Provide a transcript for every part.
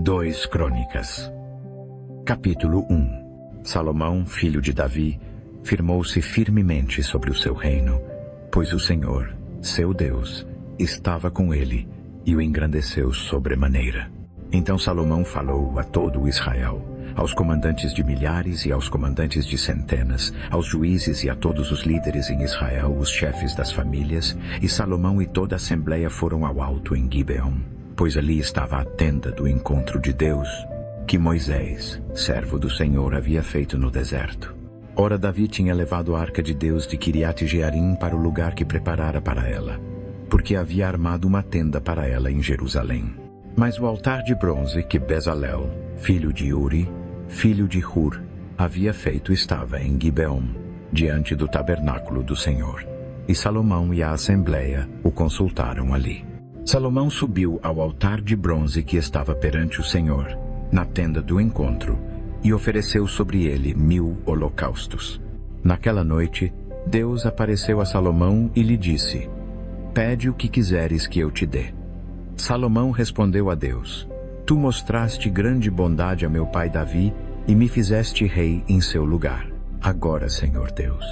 2 Crônicas. Capítulo 1. Salomão, filho de Davi, firmou-se firmemente sobre o seu reino, pois o Senhor, seu Deus, estava com ele e o engrandeceu sobremaneira. Então Salomão falou a todo o Israel, aos comandantes de milhares e aos comandantes de centenas, aos juízes e a todos os líderes em Israel, os chefes das famílias, e Salomão e toda a assembleia foram ao alto em Gibeon, pois ali estava a tenda do encontro de Deus, que Moisés, servo do Senhor, havia feito no deserto. Ora, Davi tinha levado a arca de Deus de Kiriat Jearim para o lugar que preparara para ela, porque havia armado uma tenda para ela em Jerusalém. Mas o altar de bronze que Bezalel, filho de Uri, filho de Hur, havia feito estava em Gibeon, diante do tabernáculo do Senhor. E Salomão e a assembleia o consultaram ali. Salomão subiu ao altar de bronze que estava perante o Senhor, na tenda do encontro, e ofereceu sobre ele 1000 holocaustos. Naquela noite, Deus apareceu a Salomão e lhe disse: Pede o que quiseres que eu te dê. Salomão respondeu a Deus: Tu mostraste grande bondade a meu pai Davi e me fizeste rei em seu lugar. Agora, Senhor Deus,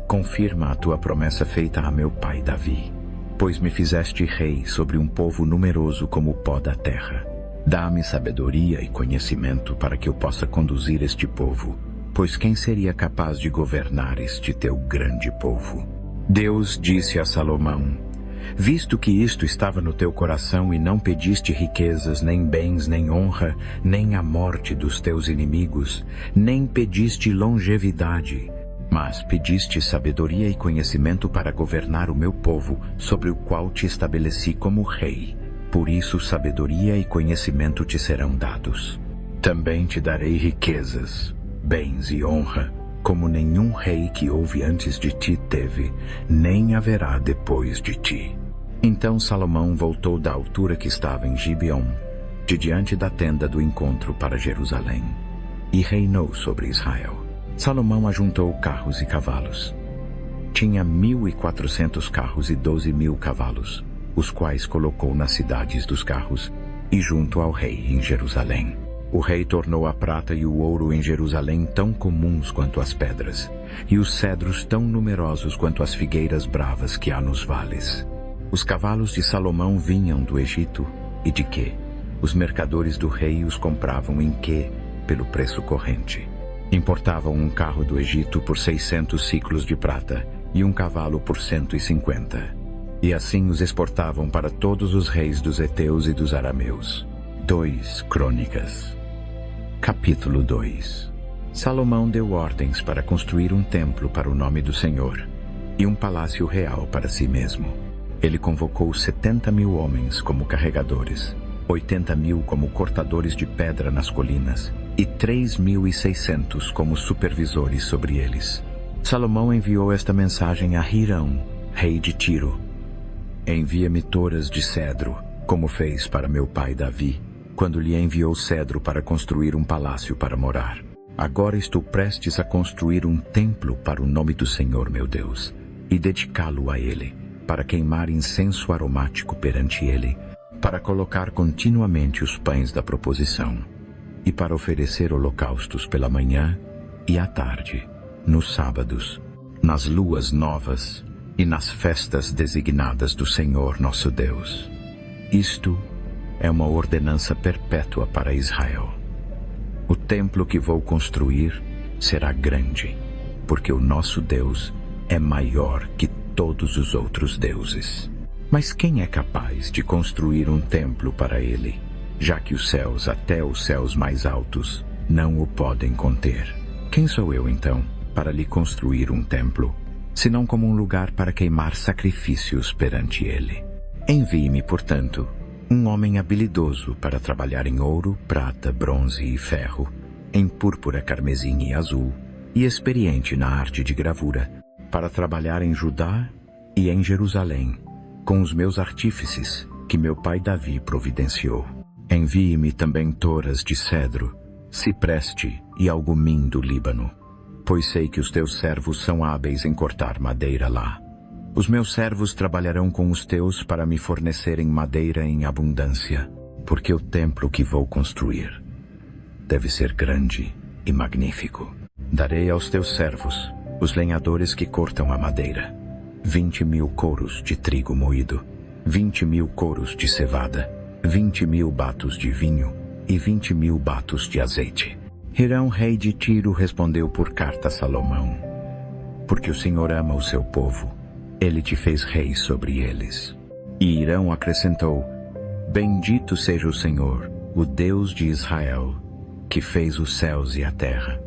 confirma a tua promessa feita a meu pai Davi, pois me fizeste rei sobre um povo numeroso como o pó da terra. Dá-me sabedoria e conhecimento para que eu possa conduzir este povo, pois quem seria capaz de governar este teu grande povo? Deus disse a Salomão: Visto que isto estava no teu coração e não pediste riquezas, nem bens, nem honra, nem a morte dos teus inimigos, nem pediste longevidade, mas pediste sabedoria e conhecimento para governar o meu povo, sobre o qual te estabeleci como rei. Por isso sabedoria e conhecimento te serão dados. Também te darei riquezas, bens e honra, como nenhum rei que houve antes de ti teve, nem haverá depois de ti. Então Salomão voltou da altura que estava em Gibeon, de diante da tenda do encontro para Jerusalém, e reinou sobre Israel. Salomão ajuntou carros e cavalos. Tinha 1.400 carros e 12.000 cavalos, os quais colocou nas cidades dos carros e junto ao rei em Jerusalém. O rei tornou a prata e o ouro em Jerusalém tão comuns quanto as pedras, e os cedros tão numerosos quanto as figueiras bravas que há nos vales. Os cavalos de Salomão vinham do Egito, e de quê? Os mercadores do rei os compravam em quê? Pelo preço corrente. Importavam um carro do Egito por 600 ciclos de prata, e um cavalo por 150. E assim os exportavam para todos os reis dos heteus e dos arameus. 2 Crônicas. Capítulo 2. Salomão deu ordens para construir um templo para o nome do Senhor, e um palácio real para si mesmo. Ele convocou 70.000 homens como carregadores, 80.000 como cortadores de pedra nas colinas, e 3.600 como supervisores sobre eles. Salomão enviou esta mensagem a Hirão, rei de Tiro: Envia-me toras de cedro, como fez para meu pai Davi, quando lhe enviou cedro para construir um palácio para morar. Agora estou prestes a construir um templo para o nome do Senhor meu Deus, e dedicá-lo a ele, para queimar incenso aromático perante ele, para colocar continuamente os pães da proposição, e para oferecer holocaustos pela manhã e à tarde, nos sábados, nas luas novas e nas festas designadas do Senhor nosso Deus. Isto é uma ordenança perpétua para Israel. O templo que vou construir será grande, porque o nosso Deus é maior que todos os outros deuses. Mas quem é capaz de construir um templo para ele, já que os céus, até os céus mais altos, não o podem conter? Quem sou eu, então, para lhe construir um templo, senão como um lugar para queimar sacrifícios perante ele? Envie-me, portanto, um homem habilidoso para trabalhar em ouro, prata, bronze e ferro, em púrpura, carmesim e azul, e experiente na arte de gravura, para trabalhar em Judá e em Jerusalém, com os meus artífices, que meu pai Davi providenciou. Envie-me também toras de cedro, cipreste e algumim do Líbano, pois sei que os teus servos são hábeis em cortar madeira lá. Os meus servos trabalharão com os teus para me fornecerem madeira em abundância. porque o templo que vou construir deve ser grande e magnífico. Darei aos teus servos, os lenhadores que cortam a madeira, 20.000 coros de trigo moído, 20.000 coros de cevada, 20.000 batos de vinho e 20.000 batos de azeite. Hirão, rei de Tiro, respondeu por carta a Salomão: porque o Senhor ama o seu povo, ele te fez rei sobre eles. E Hirão acrescentou: bendito seja o Senhor, o Deus de Israel, que fez os céus e a terra.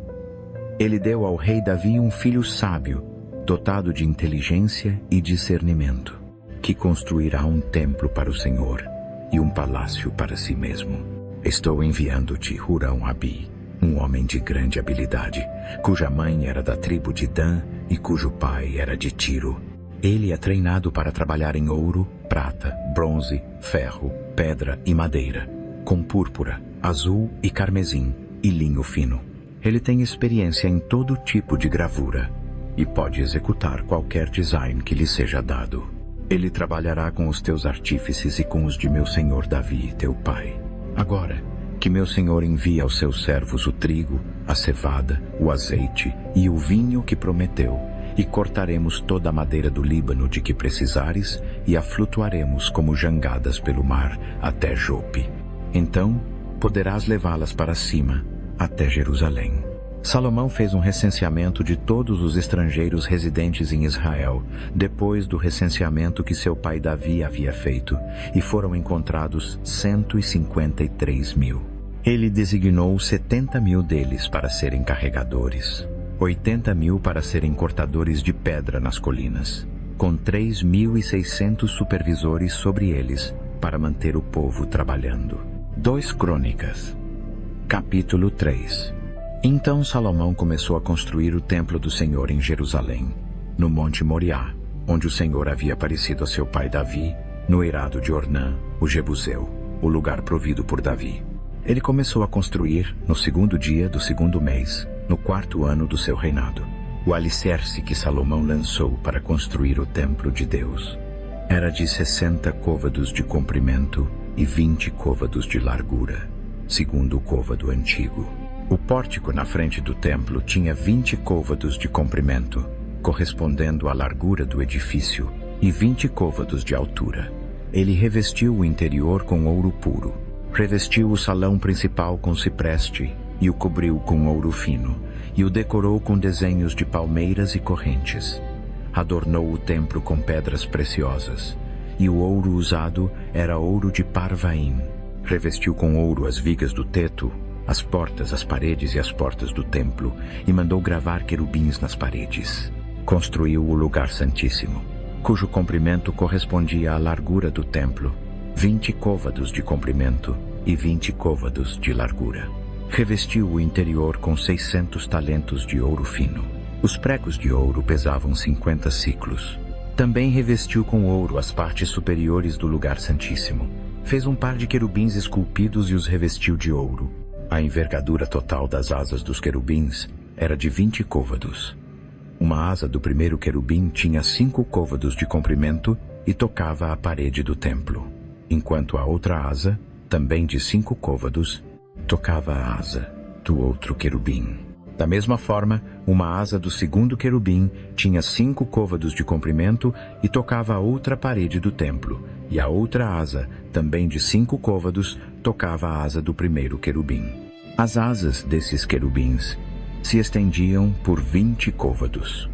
Ele deu ao rei Davi um filho sábio, dotado de inteligência e discernimento, que construirá um templo para o Senhor e um palácio para si mesmo. Estou enviando-te Hurão-Abi, um homem de grande habilidade, cuja mãe era da tribo de Dan e cujo pai era de Tiro. Ele é treinado para trabalhar em ouro, prata, bronze, ferro, pedra e madeira, com púrpura, azul e carmesim e linho fino. Ele tem experiência em todo tipo de gravura e pode executar qualquer design que lhe seja dado. Ele trabalhará com os teus artífices e com os de meu senhor Davi, teu pai. Agora, que meu senhor envie aos seus servos o trigo, a cevada, o azeite e o vinho que prometeu, e cortaremos toda a madeira do Líbano de que precisares e a flutuaremos como jangadas pelo mar até Jope. Então poderás levá-las para cima até Jerusalém. Salomão fez um recenseamento de todos os estrangeiros residentes em Israel, depois do recenseamento que seu pai Davi havia feito, e foram encontrados 153.000. Ele designou 70.000 deles para serem carregadores, 80.000 para serem cortadores de pedra nas colinas, com 3.600 supervisores sobre eles para manter o povo trabalhando. 2 Crônicas, capítulo 3. Então Salomão começou a construir o templo do Senhor em Jerusalém, no Monte Moriá, onde o Senhor havia aparecido a seu pai Davi, no eirado de Ornã, o Jebuseu, o lugar provido por Davi. Ele começou a construir no 2º dia do 2º mês, no 4º ano do seu reinado. O alicerce que Salomão lançou para construir o templo de Deus era de 60 côvados de comprimento e 20 côvados de largura, segundo o côvado antigo. O pórtico na frente do templo tinha 20 côvados de comprimento, correspondendo à largura do edifício, e 20 côvados de altura. Ele revestiu o interior com ouro puro, revestiu o salão principal com cipreste e o cobriu com ouro fino, e o decorou com desenhos de palmeiras e correntes. Adornou o templo com pedras preciosas, e o ouro usado era ouro de Parvaim. Revestiu com ouro as vigas do teto, as portas, as paredes e as portas do templo, e mandou gravar querubins nas paredes. Construiu o lugar santíssimo, cujo comprimento correspondia à largura do templo, 20 côvados de comprimento e 20 côvados de largura. Revestiu o interior com 600 talentos de ouro fino. Os pregos de ouro pesavam 50 siclos. Também revestiu com ouro as partes superiores do lugar santíssimo. Fez um par de querubins esculpidos e os revestiu de ouro. A envergadura total das asas dos querubins era de 20 côvados. Uma asa do primeiro querubim tinha 5 côvados de comprimento e tocava a parede do templo, enquanto a outra asa, também de 5 côvados, tocava a asa do outro querubim. Da mesma forma, uma asa do segundo querubim tinha 5 côvados de comprimento e tocava a outra parede do templo, e a outra asa, também de 5 côvados, tocava a asa do primeiro querubim. As asas desses querubins se estendiam por 20 côvados.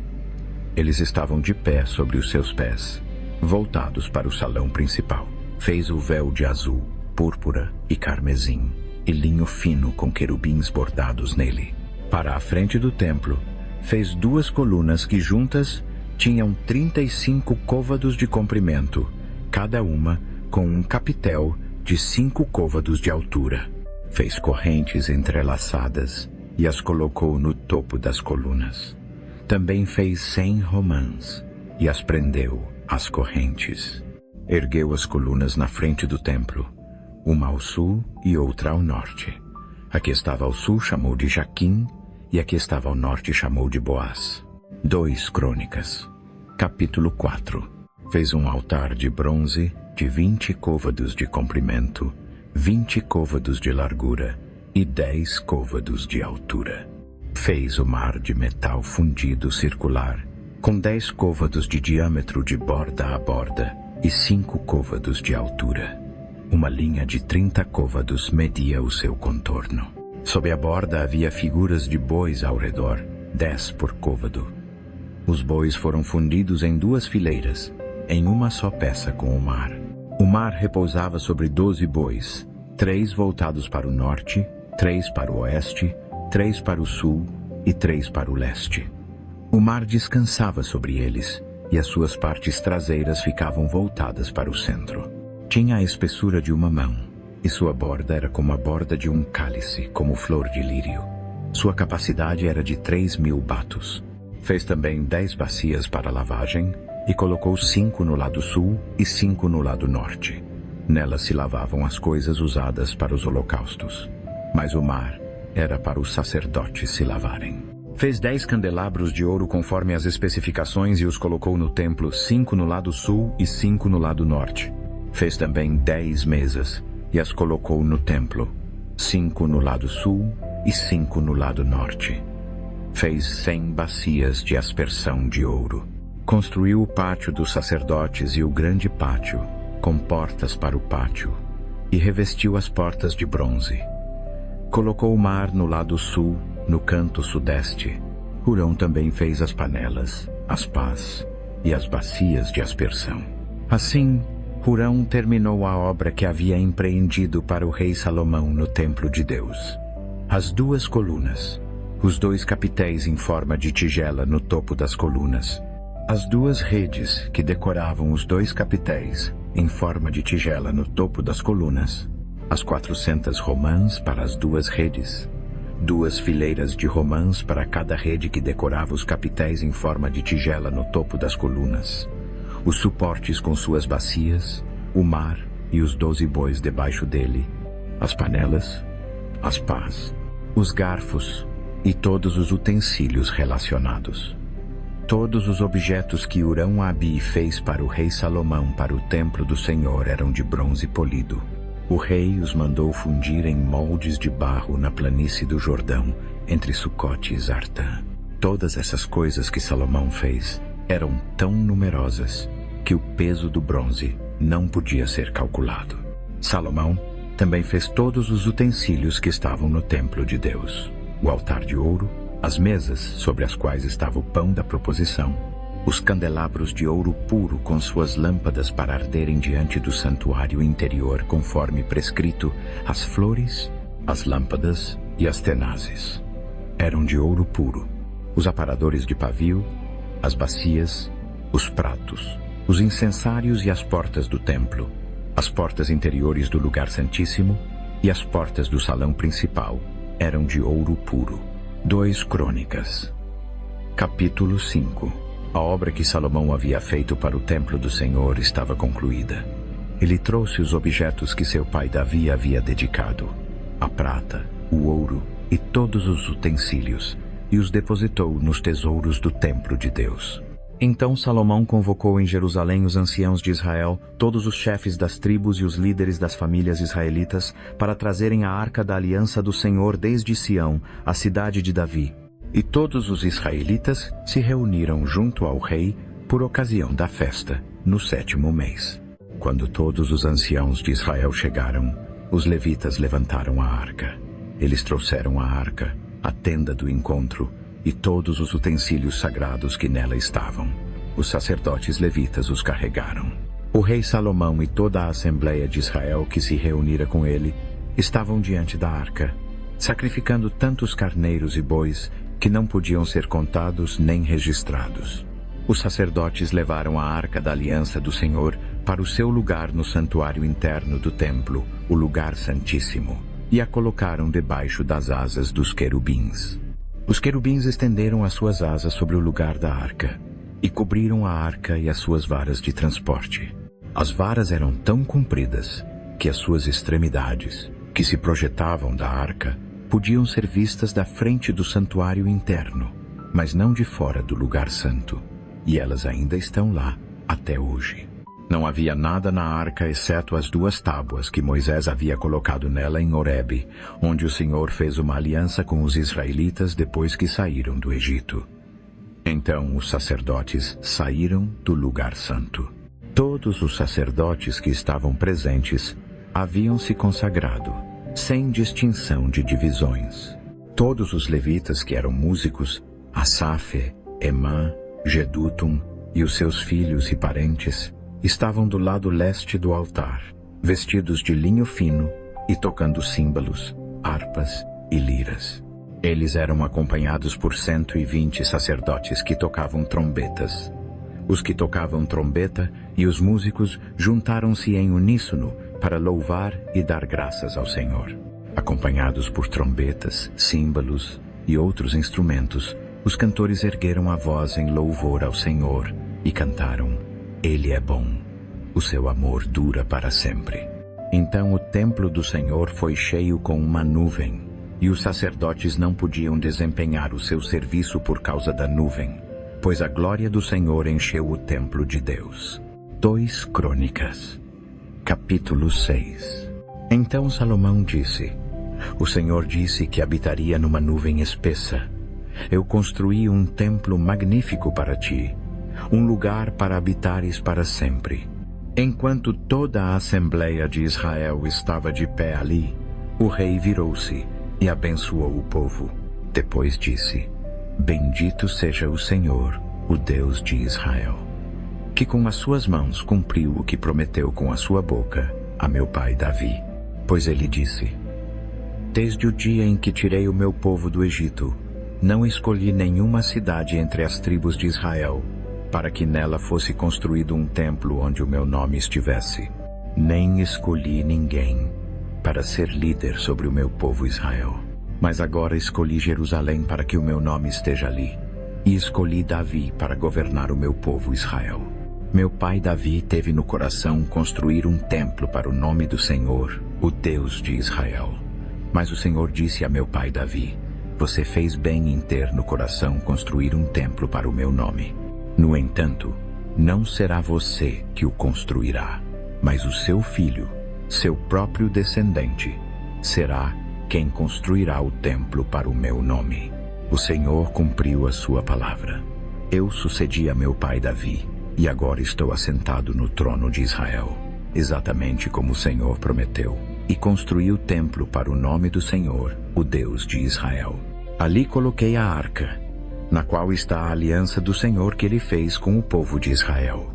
Eles estavam de pé sobre os seus pés, voltados para o salão principal. Fez o véu de azul, púrpura e carmesim, e linho fino com querubins bordados nele. Para a frente do templo, fez 2 colunas que juntas tinham 35 côvados de comprimento, cada uma com um capitel de 5 côvados de altura. Fez correntes entrelaçadas e as colocou no topo das colunas. Também fez 100 romãs e as prendeu às correntes. Ergueu as colunas na frente do templo, uma ao sul e outra ao norte. A que estava ao sul chamou de Jaquim, e a que estava ao norte chamou de Boaz. 2 Crônicas, capítulo 4. Fez um altar de bronze de 20 côvados de comprimento, 20 côvados de largura e 10 côvados de altura. Fez o mar de metal fundido circular, com 10 côvados de diâmetro de borda a borda e 5 côvados de altura. Uma linha de 30 côvados media o seu contorno. Sob a borda havia figuras de bois ao redor, 10 por côvado. Os bois foram fundidos em 2 fileiras, em uma só peça com o mar. O mar repousava sobre 12 bois, 3 voltados para o norte, 3 para o oeste, 3 para o sul e 3 para o leste. O mar descansava sobre eles, e as suas partes traseiras ficavam voltadas para o centro. Tinha a espessura de uma mão, e sua borda era como a borda de um cálice, como flor de lírio. Sua capacidade era de 3.000 batos. Fez também 10 bacias para lavagem, e colocou 5 no lado sul e 5 no lado norte. Nelas se lavavam as coisas usadas para os holocaustos. Mas o mar era para os sacerdotes se lavarem. Fez 10 candelabros de ouro conforme as especificações e os colocou no templo, 5 no lado sul e 5 no lado norte. Fez também 10 mesas e as colocou no templo, 5 no lado sul e 5 no lado norte. Fez 100 bacias de aspersão de ouro. Construiu o pátio dos sacerdotes e o grande pátio, com portas para o pátio, e revestiu as portas de bronze. Colocou o mar no lado sul, no canto sudeste. Hurão também fez as panelas, as pás e as bacias de aspersão. Assim, Hurão terminou a obra que havia empreendido para o rei Salomão no templo de Deus. As 2 colunas, os 2 capitéis em forma de tigela no topo das colunas, as 2 redes que decoravam os 2 capitéis em forma de tigela no topo das colunas, as 400 romãs para as 2 redes, 2 fileiras de romãs para cada rede que decorava os capitéis em forma de tigela no topo das colunas, os suportes com suas bacias, o mar e os 12 bois debaixo dele, as panelas, as pás, os garfos e todos os utensílios relacionados. Todos os objetos que Hurão-Abi fez para o rei Salomão para o templo do Senhor eram de bronze polido. O rei os mandou fundir em moldes de barro na planície do Jordão, entre Sucote e Zartã. Todas essas coisas que Salomão fez eram tão numerosas que o peso do bronze não podia ser calculado. Salomão também fez todos os utensílios que estavam no templo de Deus: o altar de ouro, as mesas sobre as quais estava o pão da proposição, os candelabros de ouro puro com suas lâmpadas para arderem diante do santuário interior conforme prescrito, as flores, as lâmpadas e as tenazes. Eram de ouro puro. Os aparadores de pavio, as bacias, os pratos, os incensários e as portas do templo, as portas interiores do lugar santíssimo e as portas do salão principal eram de ouro puro. 2 Crônicas. Capítulo 5. A obra que Salomão havia feito para o templo do Senhor estava concluída. Ele trouxe os objetos que seu pai Davi havia dedicado, a prata, o ouro e todos os utensílios, e os depositou nos tesouros do templo de Deus. Então Salomão convocou em Jerusalém os anciãos de Israel, todos os chefes das tribos e os líderes das famílias israelitas, para trazerem a arca da aliança do Senhor desde Sião, a cidade de Davi. E todos os israelitas se reuniram junto ao rei por ocasião da festa, no 7º mês. Quando todos os anciãos de Israel chegaram, os levitas levantaram a arca. Eles trouxeram a arca, a tenda do encontro, e todos os utensílios sagrados que nela estavam. Os sacerdotes levitas os carregaram. O rei Salomão e toda a Assembleia de Israel que se reunira com ele estavam diante da arca, sacrificando tantos carneiros e bois que não podiam ser contados nem registrados. Os sacerdotes levaram a arca da aliança do Senhor para o seu lugar no santuário interno do templo, o lugar santíssimo, e a colocaram debaixo das asas dos querubins. Os querubins estenderam as suas asas sobre o lugar da arca e cobriram a arca e as suas varas de transporte. As varas eram tão compridas que as suas extremidades, que se projetavam da arca, podiam ser vistas da frente do santuário interno, mas não de fora do lugar santo, e elas ainda estão lá até hoje. Não havia nada na arca exceto as 2 tábuas que Moisés havia colocado nela em Horebe, onde o Senhor fez uma aliança com os israelitas depois que saíram do Egito. Então os sacerdotes saíram do lugar santo. Todos os sacerdotes que estavam presentes haviam se consagrado, sem distinção de divisões. Todos os levitas que eram músicos, Asaf, Emã, Jedutum e os seus filhos e parentes, estavam do lado leste do altar, vestidos de linho fino e tocando símbolos, harpas e liras. Eles eram acompanhados por 120 sacerdotes que tocavam trombetas. Os que tocavam trombeta e os músicos juntaram-se em uníssono para louvar e dar graças ao Senhor. Acompanhados por trombetas, símbolos e outros instrumentos, os cantores ergueram a voz em louvor ao Senhor e cantaram: Ele é bom, o seu amor dura para sempre. Então o templo do Senhor foi cheio com uma nuvem, e os sacerdotes não podiam desempenhar o seu serviço por causa da nuvem, pois a glória do Senhor encheu o templo de Deus. 2 Crônicas, capítulo 6. Então Salomão disse: O Senhor disse que habitaria numa nuvem espessa. Eu construí um templo magnífico para ti, um lugar para habitares para sempre. Enquanto toda a Assembleia de Israel estava de pé ali, o rei virou-se e abençoou o povo. Depois disse: Bendito seja o Senhor, o Deus de Israel, que com as suas mãos cumpriu o que prometeu com a sua boca a meu pai Davi. Pois ele disse: Desde o dia em que tirei o meu povo do Egito, não escolhi nenhuma cidade entre as tribos de Israel, para que nela fosse construído um templo onde o meu nome estivesse. Nem escolhi ninguém para ser líder sobre o meu povo Israel. Mas agora escolhi Jerusalém para que o meu nome esteja ali, e escolhi Davi para governar o meu povo Israel. Meu pai Davi teve no coração construir um templo para o nome do Senhor, o Deus de Israel. Mas o Senhor disse a meu pai Davi: Você fez bem em ter no coração construir um templo para o meu nome. No entanto, não será você que o construirá, mas o seu filho, seu próprio descendente, será quem construirá o templo para o meu nome. O Senhor cumpriu a sua palavra. Eu sucedi a meu pai Davi, e agora estou assentado no trono de Israel, exatamente como o Senhor prometeu, e construí o templo para o nome do Senhor, o Deus de Israel. Ali coloquei a arca, na qual está a aliança do Senhor que ele fez com o povo de Israel.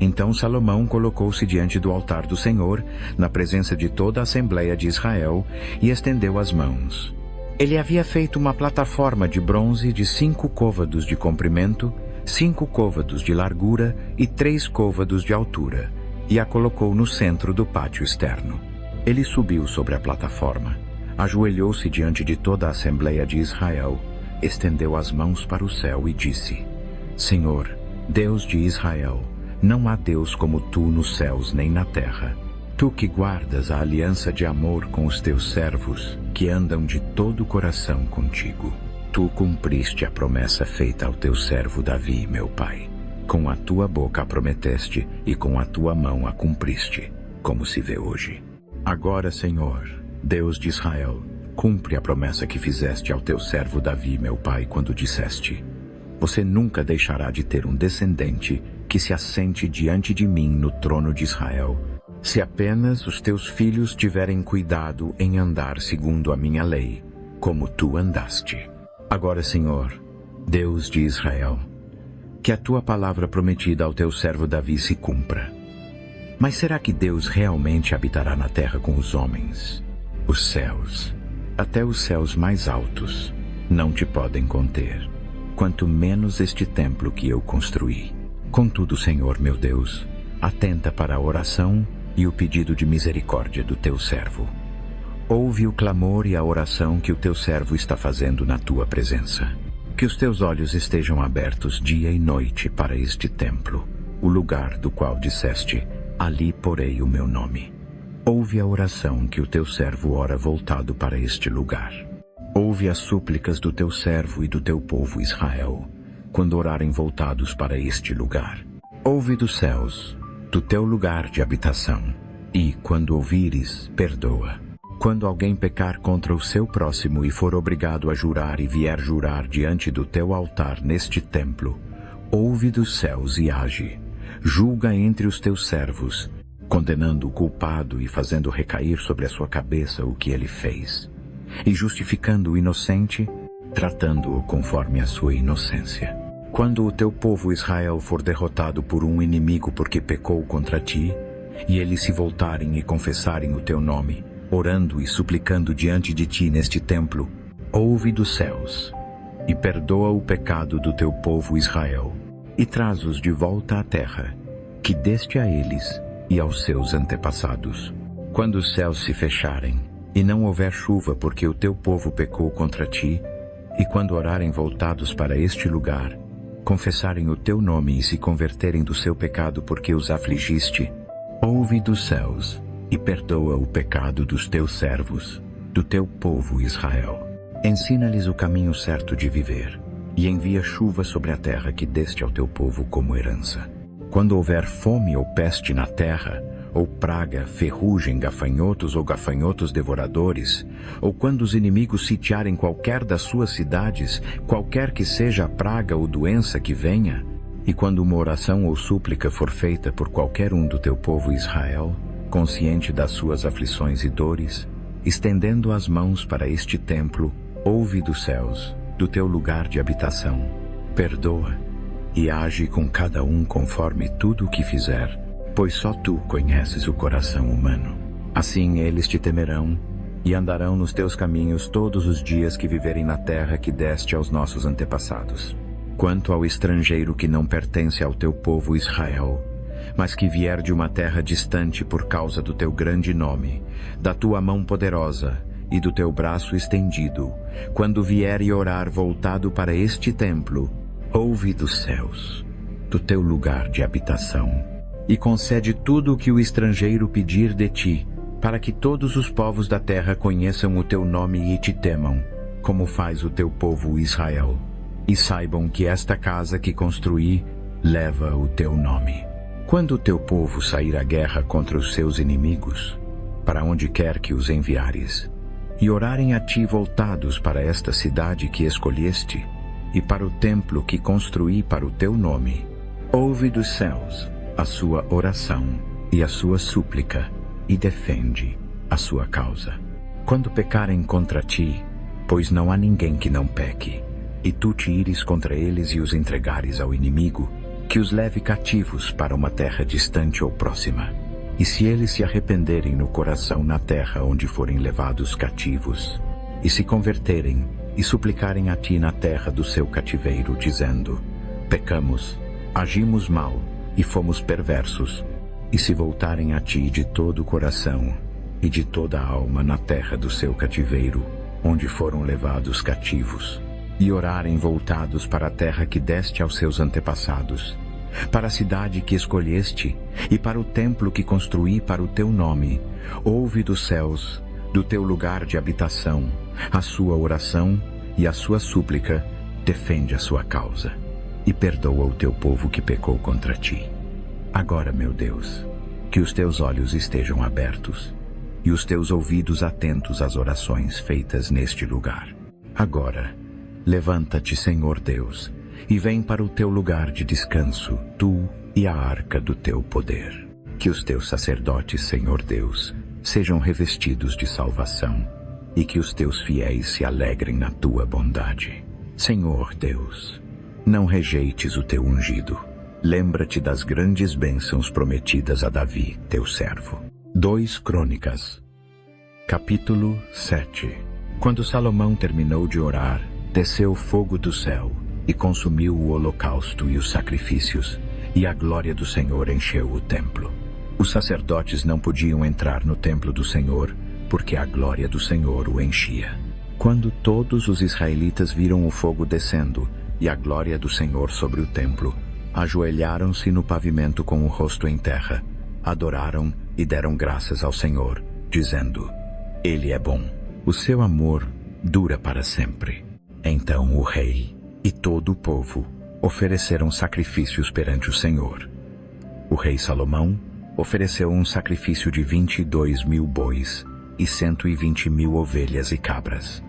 Então Salomão colocou-se diante do altar do Senhor, na presença de toda a Assembleia de Israel, e estendeu as mãos. Ele havia feito uma plataforma de bronze de 5 côvados de comprimento, 5 côvados de largura e 3 côvados de altura, e a colocou no centro do pátio externo. Ele subiu sobre a plataforma, ajoelhou-se diante de toda a Assembleia de Israel, estendeu as mãos para o céu e disse: Senhor, Deus de Israel, não há Deus como tu nos céus nem na terra. Tu que guardas a aliança de amor com os teus servos, que andam de todo o coração contigo. Tu cumpriste a promessa feita ao teu servo Davi, meu pai. Com a tua boca a prometeste e com a tua mão a cumpriste, como se vê hoje. Agora, Senhor, Deus de Israel, cumpre a promessa que fizeste ao teu servo Davi, meu pai, quando disseste: Você nunca deixará de ter um descendente que se assente diante de mim no trono de Israel, se apenas os teus filhos tiverem cuidado em andar segundo a minha lei, como tu andaste. Agora, Senhor, Deus de Israel, que a tua palavra prometida ao teu servo Davi se cumpra. Mas será que Deus realmente habitará na terra com os homens? Os céus, até os céus mais altos, não te podem conter, quanto menos este templo que eu construí. Contudo, Senhor meu Deus, atenta para a oração e o pedido de misericórdia do teu servo. Ouve o clamor e a oração que o teu servo está fazendo na tua presença. Que os teus olhos estejam abertos dia e noite para este templo, o lugar do qual disseste: ali porei o meu nome. Ouve a oração que o teu servo ora voltado para este lugar. Ouve as súplicas do teu servo e do teu povo Israel, quando orarem voltados para este lugar. Ouve dos céus, do teu lugar de habitação. E, quando ouvires, perdoa. Quando alguém pecar contra o seu próximo e for obrigado a jurar e vier jurar diante do teu altar neste templo, ouve dos céus e age. Julga entre os teus servos, condenando o culpado e fazendo recair sobre a sua cabeça o que ele fez, e justificando o inocente, tratando-o conforme a sua inocência. Quando o teu povo Israel for derrotado por um inimigo porque pecou contra ti, e eles se voltarem e confessarem o teu nome, orando e suplicando diante de ti neste templo, ouve dos céus, e perdoa o pecado do teu povo Israel, e traz-os de volta à terra, que deste a eles e aos seus antepassados. Quando os céus se fecharem, e não houver chuva porque o teu povo pecou contra ti, e quando orarem voltados para este lugar, confessarem o teu nome e se converterem do seu pecado porque os afligiste, ouve dos céus e perdoa o pecado dos teus servos, do teu povo Israel. Ensina-lhes o caminho certo de viver, e envia chuva sobre a terra que deste ao teu povo como herança. Quando houver fome ou peste na terra, ou praga, ferrugem, gafanhotos ou gafanhotos devoradores, ou quando os inimigos sitiarem qualquer das suas cidades, qualquer que seja a praga ou doença que venha, e quando uma oração ou súplica for feita por qualquer um do teu povo Israel, consciente das suas aflições e dores, estendendo as mãos para este templo, ouve dos céus, do teu lugar de habitação, perdoa e age com cada um conforme tudo o que fizer, pois só tu conheces o coração humano. Assim eles te temerão e andarão nos teus caminhos todos os dias que viverem na terra que deste aos nossos antepassados. Quanto ao estrangeiro que não pertence ao teu povo Israel, mas que vier de uma terra distante por causa do teu grande nome, da tua mão poderosa e do teu braço estendido, quando vier e orar voltado para este templo, ouve dos céus, do teu lugar de habitação, e concede tudo o que o estrangeiro pedir de ti, para que todos os povos da terra conheçam o teu nome e te temam, como faz o teu povo Israel, e saibam que esta casa que construí leva o teu nome. Quando o teu povo sair à guerra contra os seus inimigos, para onde quer que os enviares, e orarem a ti voltados para esta cidade que escolheste, e para o templo que construí para o teu nome, ouve dos céus a sua oração e a sua súplica, e defende a sua causa. Quando pecarem contra ti, pois não há ninguém que não peque, e tu te ires contra eles e os entregares ao inimigo, que os leve cativos para uma terra distante ou próxima. E se eles se arrependerem no coração na terra onde forem levados cativos, e se converterem e suplicarem a ti na terra do seu cativeiro, dizendo: pecamos, agimos mal e fomos perversos, e se voltarem a ti de todo o coração e de toda a alma na terra do seu cativeiro, onde foram levados cativos, e orarem voltados para a terra que deste aos seus antepassados, para a cidade que escolheste e para o templo que construí para o teu nome, ouve dos céus, do teu lugar de habitação, a sua oração e a sua súplica, defende a sua causa, e perdoa o teu povo que pecou contra ti. Agora, meu Deus, que os teus olhos estejam abertos e os teus ouvidos atentos às orações feitas neste lugar. Agora, levanta-te, Senhor Deus, e vem para o teu lugar de descanso, tu e a arca do teu poder. Que os teus sacerdotes, Senhor Deus, sejam revestidos de salvação, e que os teus fiéis se alegrem na tua bondade. Senhor Deus, não rejeites o teu ungido. Lembra-te das grandes bênçãos prometidas a Davi, teu servo. 2 Crônicas, capítulo 7. Quando Salomão terminou de orar, desceu fogo do céu e consumiu o holocausto e os sacrifícios, e a glória do Senhor encheu o templo. Os sacerdotes não podiam entrar no templo do Senhor, porque a glória do Senhor o enchia. Quando todos os israelitas viram o fogo descendo e a glória do Senhor sobre o templo, ajoelharam-se no pavimento com o rosto em terra, adoraram e deram graças ao Senhor, dizendo: Ele é bom, o seu amor dura para sempre. Então o rei e todo o povo ofereceram sacrifícios perante o Senhor. O rei Salomão ofereceu um sacrifício de 22.000 bois e 120.000 ovelhas e cabras.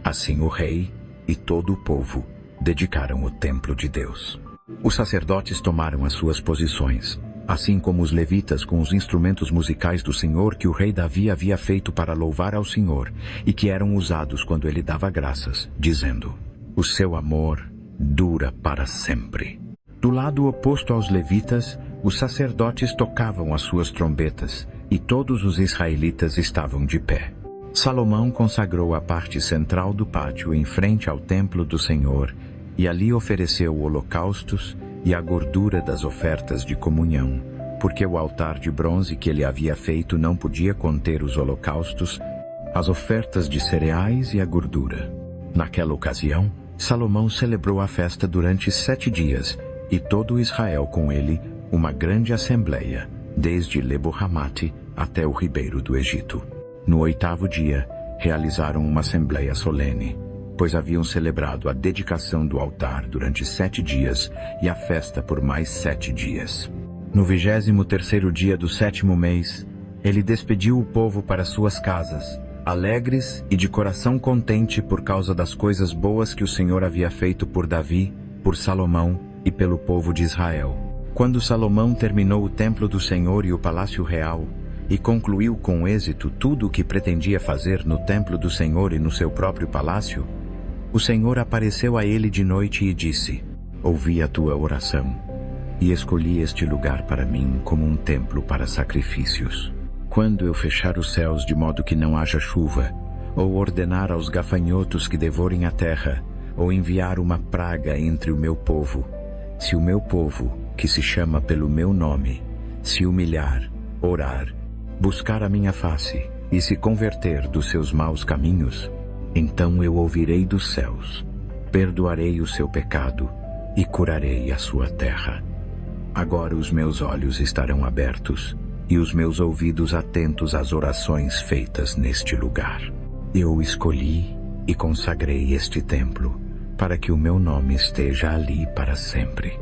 Assim o rei e todo o povo dedicaram o templo de Deus. Os sacerdotes tomaram as suas posições, assim como os levitas com os instrumentos musicais do Senhor que o rei Davi havia feito para louvar ao Senhor e que eram usados quando ele dava graças, dizendo: o seu amor dura para sempre. Do lado oposto aos levitas, os sacerdotes tocavam as suas trombetas e todos os israelitas estavam de pé. Salomão consagrou a parte central do pátio em frente ao templo do Senhor e ali ofereceu holocaustos e a gordura das ofertas de comunhão, porque o altar de bronze que ele havia feito não podia conter os holocaustos, as ofertas de cereais e a gordura. Naquela ocasião, Salomão celebrou a festa durante 7 dias, e todo Israel com ele, uma grande assembleia, desde Lebo-Hamate até o ribeiro do Egito. No 8º dia, realizaram uma assembleia solene, pois haviam celebrado a dedicação do altar durante 7 dias e a festa por mais 7 dias. No 23º dia do 7º mês, ele despediu o povo para suas casas, alegres e de coração contente por causa das coisas boas que o Senhor havia feito por Davi, por Salomão e pelo povo de Israel. Quando Salomão terminou o templo do Senhor e o palácio real, e concluiu com êxito tudo o que pretendia fazer no templo do Senhor e no seu próprio palácio, o Senhor apareceu a ele de noite e disse: ouvi a tua oração, e escolhi este lugar para mim como um templo para sacrifícios. Quando eu fechar os céus de modo que não haja chuva, ou ordenar aos gafanhotos que devorem a terra, ou enviar uma praga entre o meu povo, se o meu povo, que se chama pelo meu nome, se humilhar, orar, buscar a minha face e se converter dos seus maus caminhos, então eu ouvirei dos céus, perdoarei o seu pecado e curarei a sua terra. Agora os meus olhos estarão abertos e os meus ouvidos atentos às orações feitas neste lugar. Eu escolhi e consagrei este templo para que o meu nome esteja ali para sempre.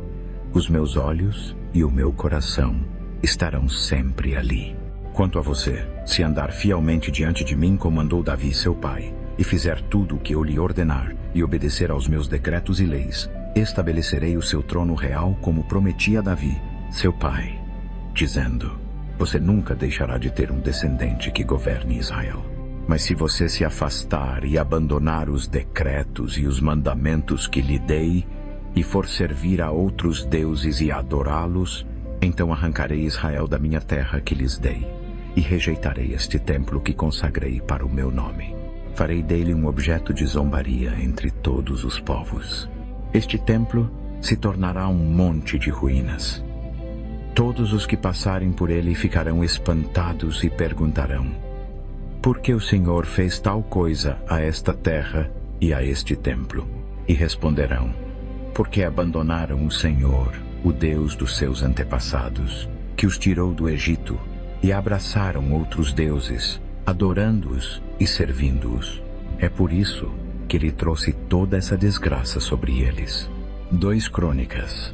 Os meus olhos e o meu coração estarão sempre ali. Quanto a você, se andar fielmente diante de mim como andou Davi seu pai, e fizer tudo o que eu lhe ordenar, e obedecer aos meus decretos e leis, estabelecerei o seu trono real como prometi a Davi, seu pai, dizendo: você nunca deixará de ter um descendente que governe Israel. Mas se você se afastar e abandonar os decretos e os mandamentos que lhe dei, e for servir a outros deuses e adorá-los, então arrancarei Israel da minha terra que lhes dei, e rejeitarei este templo que consagrei para o meu nome. Farei dele um objeto de zombaria entre todos os povos. Este templo se tornará um monte de ruínas. Todos os que passarem por ele ficarão espantados e perguntarão: por que o Senhor fez tal coisa a esta terra e a este templo? E responderão: porque abandonaram o Senhor, o Deus dos seus antepassados, que os tirou do Egito, e abraçaram outros deuses, adorando-os e servindo-os. É por isso que ele trouxe toda essa desgraça sobre eles. 2 Crônicas,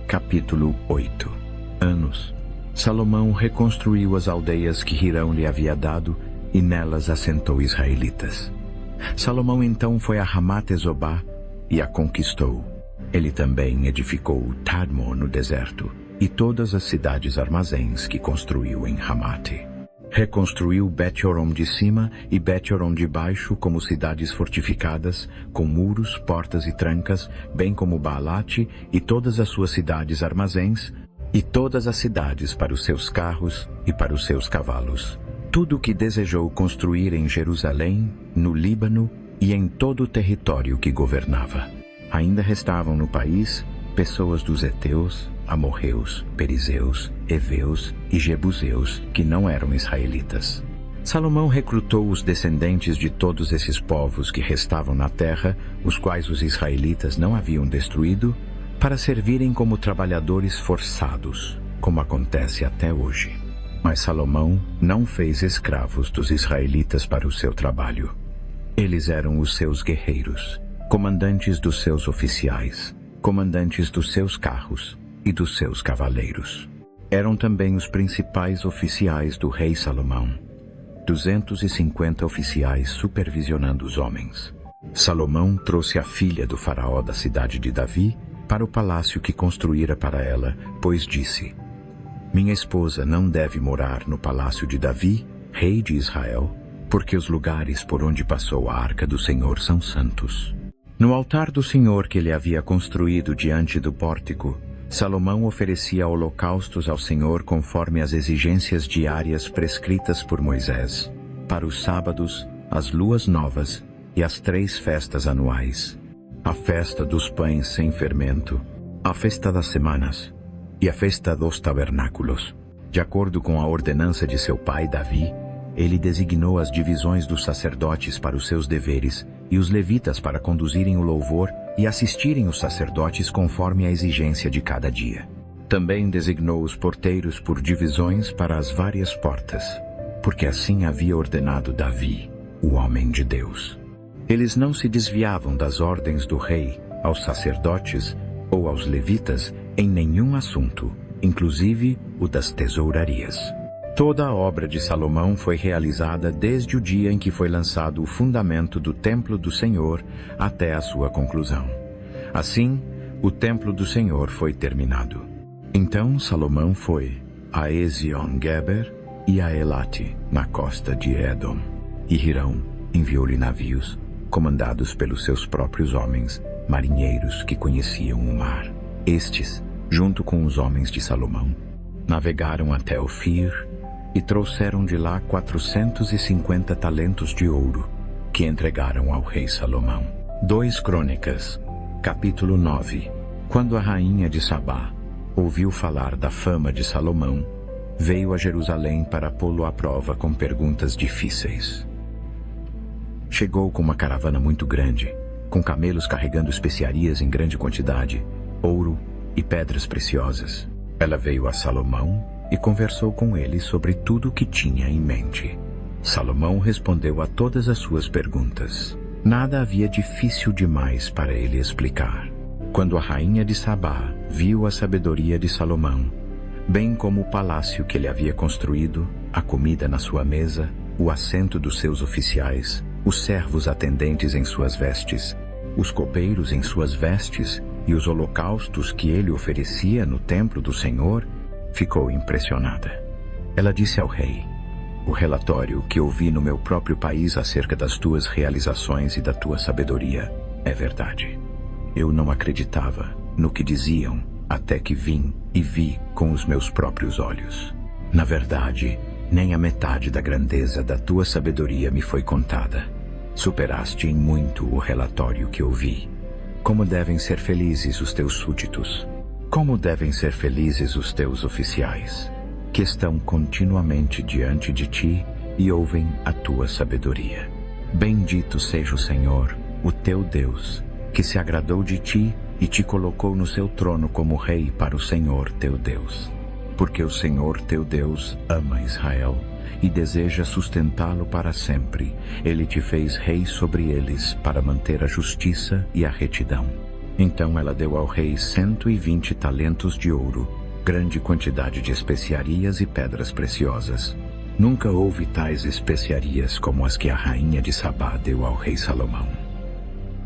capítulo 8. Anos. Salomão reconstruiu as aldeias que Hirão lhe havia dado, e nelas assentou israelitas. Salomão então foi a Ramate-Zobá e a conquistou. Ele também edificou Tadmor no deserto e todas as cidades armazéns que construiu em Ramate. Reconstruiu Bet-Horon de cima e Bet-Horon de baixo como cidades fortificadas, com muros, portas e trancas, bem como Baalate e todas as suas cidades armazéns, e todas as cidades para os seus carros e para os seus cavalos. Tudo o que desejou construir em Jerusalém, no Líbano e em todo o território que governava. Ainda restavam no país pessoas dos heteus, amorreus, perizeus, heveus e jebuseus que não eram israelitas. Salomão recrutou os descendentes de todos esses povos que restavam na terra, os quais os israelitas não haviam destruído, para servirem como trabalhadores forçados, como acontece até hoje. Mas Salomão não fez escravos dos israelitas para o seu trabalho. Eles eram os seus guerreiros, comandantes dos seus oficiais, comandantes dos seus carros e dos seus cavaleiros. Eram também os principais oficiais do rei Salomão, 250 oficiais supervisionando os homens. Salomão trouxe a filha do faraó da cidade de Davi para o palácio que construíra para ela, pois disse: minha esposa não deve morar no palácio de Davi, rei de Israel, porque os lugares por onde passou a arca do Senhor são santos. No altar do Senhor que ele havia construído diante do pórtico, Salomão oferecia holocaustos ao Senhor conforme as exigências diárias prescritas por Moisés, para os sábados, as luas novas e as 3 festas anuais: a festa dos pães sem fermento, a festa das semanas e a festa dos tabernáculos. De acordo com a ordenança de seu pai Davi, ele designou as divisões dos sacerdotes para os seus deveres e os levitas para conduzirem o louvor e assistirem os sacerdotes conforme a exigência de cada dia. Também designou os porteiros por divisões para as várias portas, porque assim havia ordenado Davi, o homem de Deus. Eles não se desviavam das ordens do rei aos sacerdotes ou aos levitas em nenhum assunto, inclusive o das tesourarias. Toda a obra de Salomão foi realizada desde o dia em que foi lançado o fundamento do templo do Senhor até a sua conclusão. Assim, o templo do Senhor foi terminado. Então Salomão foi a Ezion-Geber e a Elate, na costa de Edom, e Hirão enviou-lhe navios, comandados pelos seus próprios homens, marinheiros que conheciam o mar. Estes, junto com os homens de Salomão, navegaram até Ofir e trouxeram de lá 450 talentos de ouro, que entregaram ao rei Salomão. 2 Crônicas, capítulo 9. Quando a rainha de Sabá ouviu falar da fama de Salomão, veio a Jerusalém para pô-lo à prova com perguntas difíceis. Chegou com uma caravana muito grande, com camelos carregando especiarias em grande quantidade, ouro e pedras preciosas. Ela veio a Salomão e conversou com ele sobre tudo o que tinha em mente. Salomão respondeu a todas as suas perguntas. Nada havia difícil demais para ele explicar. Quando a rainha de Sabá viu a sabedoria de Salomão, bem como o palácio que ele havia construído, a comida na sua mesa, o assento dos seus oficiais, os servos atendentes em suas vestes, os copeiros em suas vestes e os holocaustos que ele oferecia no templo do Senhor, ficou impressionada. Ela disse ao rei: o relatório que ouvi no meu próprio país acerca das tuas realizações e da tua sabedoria é verdade. Eu não acreditava no que diziam até que vim e vi com os meus próprios olhos. Na verdade, nem a metade da grandeza da tua sabedoria me foi contada. Superaste em muito o relatório que ouvi. Como devem ser felizes os teus súditos? Como devem ser felizes os teus oficiais, que estão continuamente diante de ti e ouvem a tua sabedoria. Bendito seja o Senhor, o teu Deus, que se agradou de ti e te colocou no seu trono como rei para o Senhor teu Deus. Porque o Senhor teu Deus ama Israel e deseja sustentá-lo para sempre. Ele te fez rei sobre eles para manter a justiça e a retidão. Então ela deu ao rei 120 talentos de ouro, grande quantidade de especiarias e pedras preciosas. Nunca houve tais especiarias como as que a rainha de Sabá deu ao rei Salomão.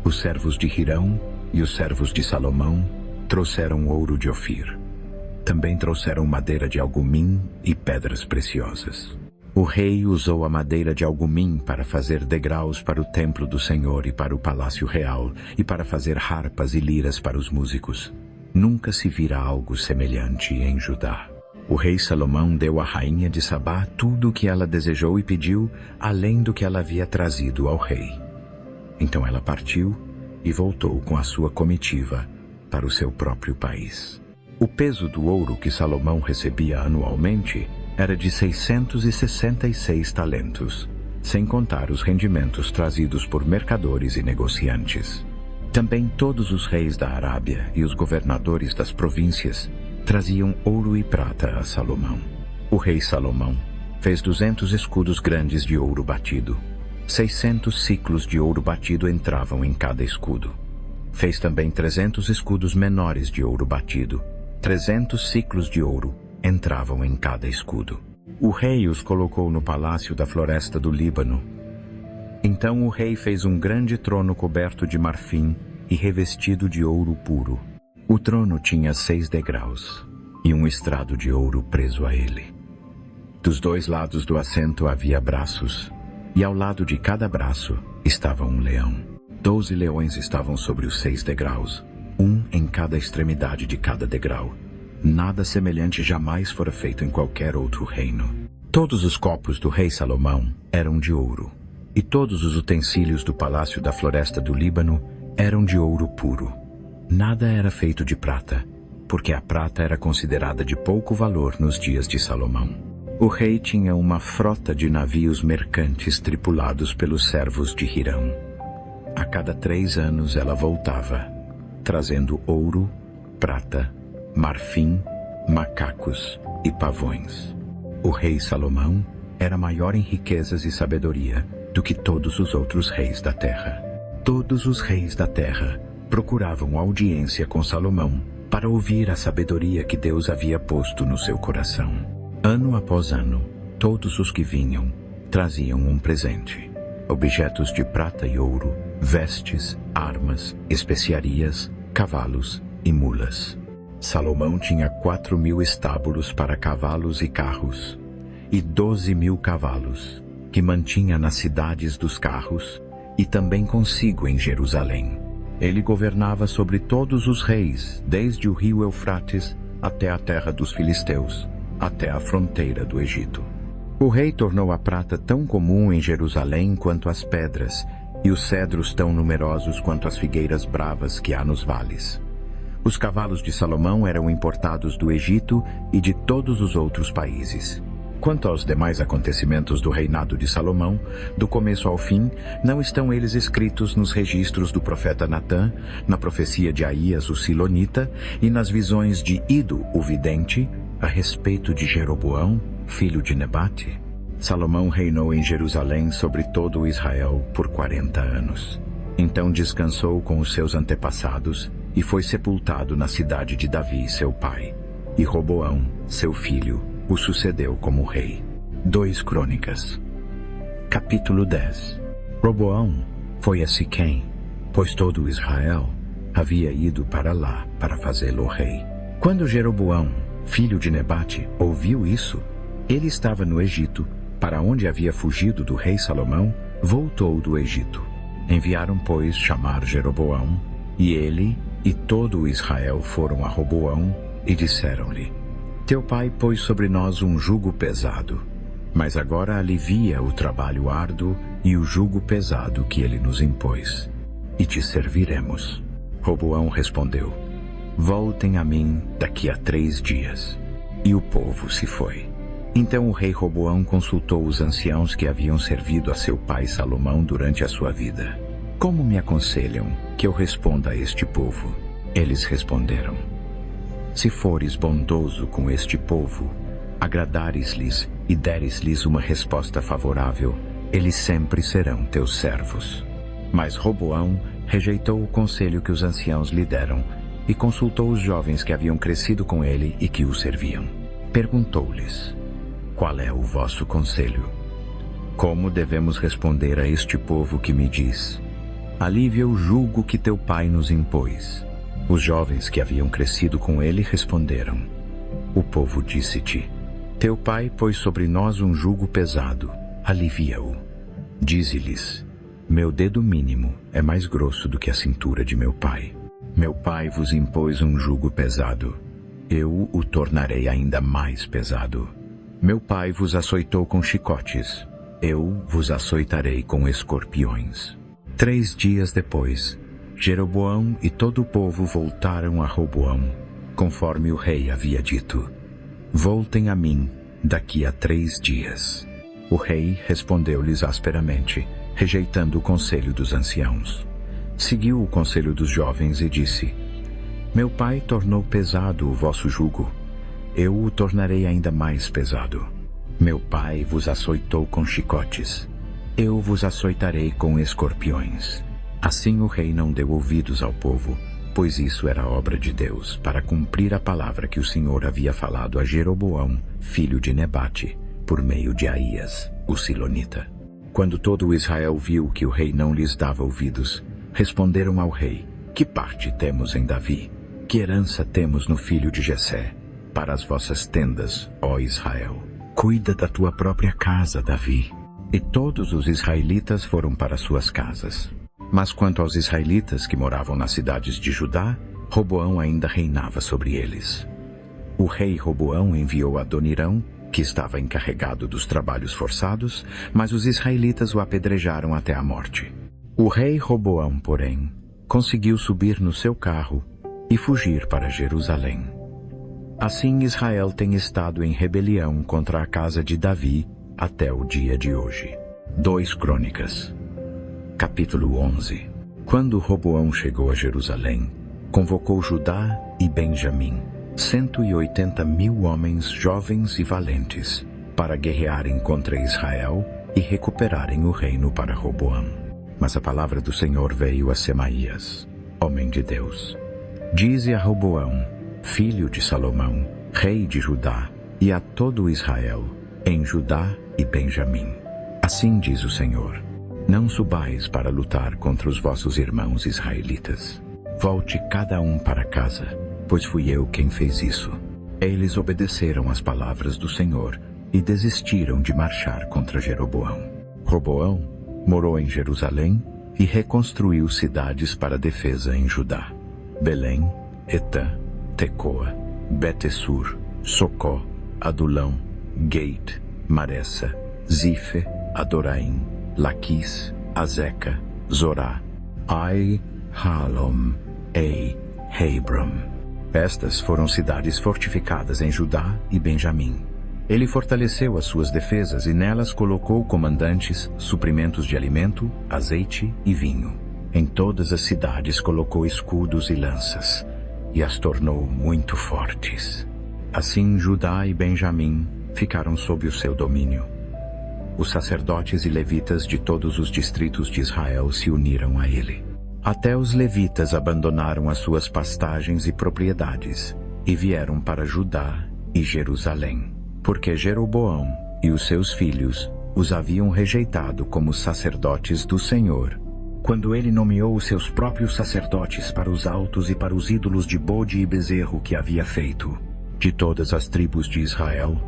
Os servos de Hirão e os servos de Salomão trouxeram ouro de Ofir. Também trouxeram madeira de algumim e pedras preciosas. O rei usou a madeira de algumim para fazer degraus para o templo do Senhor e para o palácio real, e para fazer harpas e liras para os músicos. Nunca se vira algo semelhante em Judá. O rei Salomão deu à rainha de Sabá tudo o que ela desejou e pediu, além do que ela havia trazido ao rei. Então ela partiu e voltou com a sua comitiva para o seu próprio país. O peso do ouro que Salomão recebia anualmente era de 666 talentos, sem contar os rendimentos trazidos por mercadores e negociantes. Também todos os reis da Arábia e os governadores das províncias traziam ouro e prata a Salomão. O rei Salomão fez 200 escudos grandes de ouro batido. 600 ciclos de ouro batido entravam em cada escudo. Fez também 300 escudos menores de ouro batido, 300 ciclos de ouro, entravam em cada escudo. O rei os colocou no palácio da floresta do Líbano. Então o rei fez um grande trono coberto de marfim e revestido de ouro puro. O trono tinha 6 degraus e um estrado de ouro preso a ele. Dos 2 lados do assento havia braços, e ao lado de cada braço estava um leão. 12 leões estavam sobre os 6 degraus, um em cada extremidade de cada degrau. Nada semelhante jamais fora feito em qualquer outro reino. Todos os copos do rei Salomão eram de ouro, e todos os utensílios do palácio da floresta do Líbano eram de ouro puro. Nada era feito de prata, porque a prata era considerada de pouco valor nos dias de Salomão. O rei tinha uma frota de navios mercantes tripulados pelos servos de Hirão. A cada 3 anos ela voltava, trazendo ouro, prata, marfim, macacos e pavões. O rei Salomão era maior em riquezas e sabedoria do que todos os outros reis da terra. Todos os reis da terra procuravam audiência com Salomão para ouvir a sabedoria que Deus havia posto no seu coração. Ano após ano, todos os que vinham traziam um presente: objetos de prata e ouro, vestes, armas, especiarias, cavalos e mulas. Salomão tinha 4.000 estábulos para cavalos e carros, e 12.000 cavalos, que mantinha nas cidades dos carros, e também consigo em Jerusalém. Ele governava sobre todos os reis, desde o rio Eufrates até a terra dos filisteus, até a fronteira do Egito. O rei tornou a prata tão comum em Jerusalém quanto as pedras, e os cedros tão numerosos quanto as figueiras bravas que há nos vales. Os cavalos de Salomão eram importados do Egito e de todos os outros países. Quanto aos demais acontecimentos do reinado de Salomão, do começo ao fim, não estão eles escritos nos registros do profeta Natã, na profecia de Aías o Silonita e nas visões de Ido o vidente, a respeito de Jeroboão, filho de Nebate? Salomão reinou em Jerusalém sobre todo o Israel por 40 anos. Então descansou com os seus antepassados e foi sepultado na cidade de Davi, seu pai. E Roboão, seu filho, o sucedeu como rei. 2 Crônicas. Capítulo 10. Roboão foi a Siquém, pois todo Israel havia ido para lá para fazê-lo rei. Quando Jeroboão, filho de Nebate, ouviu isso, ele estava no Egito, para onde havia fugido do rei Salomão, voltou do Egito. Enviaram, pois, chamar Jeroboão, e ele e todo o Israel foram a Roboão e disseram-lhe: Teu pai pôs sobre nós um jugo pesado, mas agora alivia o trabalho árduo e o jugo pesado que ele nos impôs, e te serviremos. Roboão respondeu: Voltem a mim daqui a 3 dias. E o povo se foi. Então o rei Roboão consultou os anciãos que haviam servido a seu pai Salomão durante a sua vida. Como me aconselham que eu responda a este povo? Eles responderam: Se fores bondoso com este povo, agradares-lhes e deres-lhes uma resposta favorável, eles sempre serão teus servos. Mas Roboão rejeitou o conselho que os anciãos lhe deram e consultou os jovens que haviam crescido com ele e que o serviam. Perguntou-lhes: Qual é o vosso conselho? Como devemos responder a este povo que me diz: Alívia o jugo que teu pai nos impôs? Os jovens que haviam crescido com ele responderam: O povo disse-te: Teu pai pôs sobre nós um jugo pesado, alivia-o. Dize-lhes: Meu dedo mínimo é mais grosso do que a cintura de meu pai. Meu pai vos impôs um jugo pesado, eu o tornarei ainda mais pesado. Meu pai vos açoitou com chicotes, eu vos açoitarei com escorpiões. 3 dias depois, Jeroboão e todo o povo voltaram a Roboão, conforme o rei havia dito: Voltem a mim daqui a 3 dias. O rei respondeu-lhes asperamente, rejeitando o conselho dos anciãos. Seguiu o conselho dos jovens e disse: Meu pai tornou pesado o vosso jugo, eu o tornarei ainda mais pesado. Meu pai vos açoitou com chicotes, eu vos açoitarei com escorpiões. Assim o rei não deu ouvidos ao povo, pois isso era obra de Deus, para cumprir a palavra que o Senhor havia falado a Jeroboão, filho de Nebate, por meio de Aías, o silonita. Quando todo o Israel viu que o rei não lhes dava ouvidos, responderam ao rei: que parte temos em Davi? Que herança temos no filho de Jessé? Para as vossas tendas, ó Israel. Cuida da tua própria casa, Davi. E todos os israelitas foram para suas casas. Mas quanto aos israelitas que moravam nas cidades de Judá, Roboão ainda reinava sobre eles. O rei Roboão enviou Adonirão, que estava encarregado dos trabalhos forçados, mas os israelitas o apedrejaram até a morte. O rei Roboão, porém, conseguiu subir no seu carro e fugir para Jerusalém. Assim Israel tem estado em rebelião contra a casa de Davi até o dia de hoje. 2 Crônicas, capítulo 11. Quando Roboão chegou a Jerusalém, convocou Judá e Benjamim, 180.000 homens jovens e valentes, para guerrearem contra Israel e recuperarem o reino para Roboão. Mas a palavra do Senhor veio a Semaías, homem de Deus. Dize a Roboão, filho de Salomão, rei de Judá, e a todo Israel, em Judá e Benjamim: assim diz o Senhor: não subais para lutar contra os vossos irmãos israelitas. Volte cada um para casa, pois fui eu quem fez isso. Eles obedeceram às palavras do Senhor e desistiram de marchar contra Jeroboão. Roboão morou em Jerusalém e reconstruiu cidades para defesa em Judá: Belém, Etã, Tecoa, Betessur, Socó, Adulão, Gate, Maressa, Zife, Adoraim, Laquis, Azeca, Zorá, Ai, Halom, Ei, Hebron. Estas foram cidades fortificadas em Judá e Benjamim. Ele fortaleceu as suas defesas e nelas colocou comandantes, suprimentos de alimento, azeite e vinho. Em todas as cidades colocou escudos e lanças, e as tornou muito fortes. Assim Judá e Benjamim ficaram sob o seu domínio. Os sacerdotes e levitas de todos os distritos de Israel se uniram a ele. Até os levitas abandonaram as suas pastagens e propriedades e vieram para Judá e Jerusalém, porque Jeroboão e os seus filhos os haviam rejeitado como sacerdotes do Senhor, quando ele nomeou os seus próprios sacerdotes para os altos e para os ídolos de bode e bezerro que havia feito. De todas as tribos de Israel,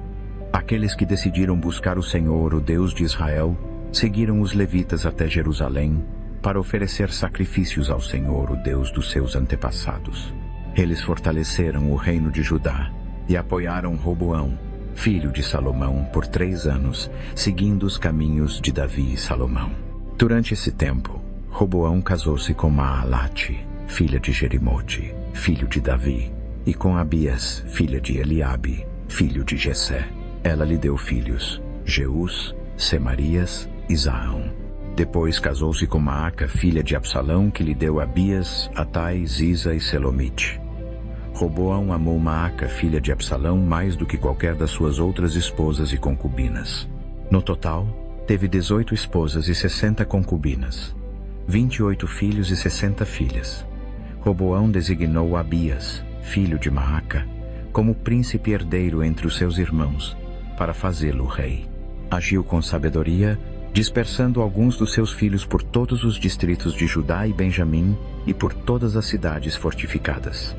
aqueles que decidiram buscar o Senhor, o Deus de Israel, seguiram os levitas até Jerusalém para oferecer sacrifícios ao Senhor, o Deus dos seus antepassados. Eles fortaleceram o reino de Judá e apoiaram Roboão, filho de Salomão, por 3 anos, seguindo os caminhos de Davi e Salomão. Durante esse tempo, Roboão casou-se com Maalate, filha de Jerimote, filho de Davi, e com Abias, filha de Eliabe, filho de Jessé. Ela lhe deu filhos: Jeus, Semarias e Zaão. Depois casou-se com Maaca, filha de Absalão, que lhe deu Abias, Atai, Ziza e Selomite. Roboão amou Maaca, filha de Absalão, mais do que qualquer das suas outras esposas e concubinas. No total, teve 18 esposas e 60 concubinas, 28 filhos e 60 filhas. Roboão designou Abias, filho de Maaca, como príncipe herdeiro entre os seus irmãos, para fazê-lo rei. Agiu com sabedoria, dispersando alguns dos seus filhos por todos os distritos de Judá e Benjamim e por todas as cidades fortificadas.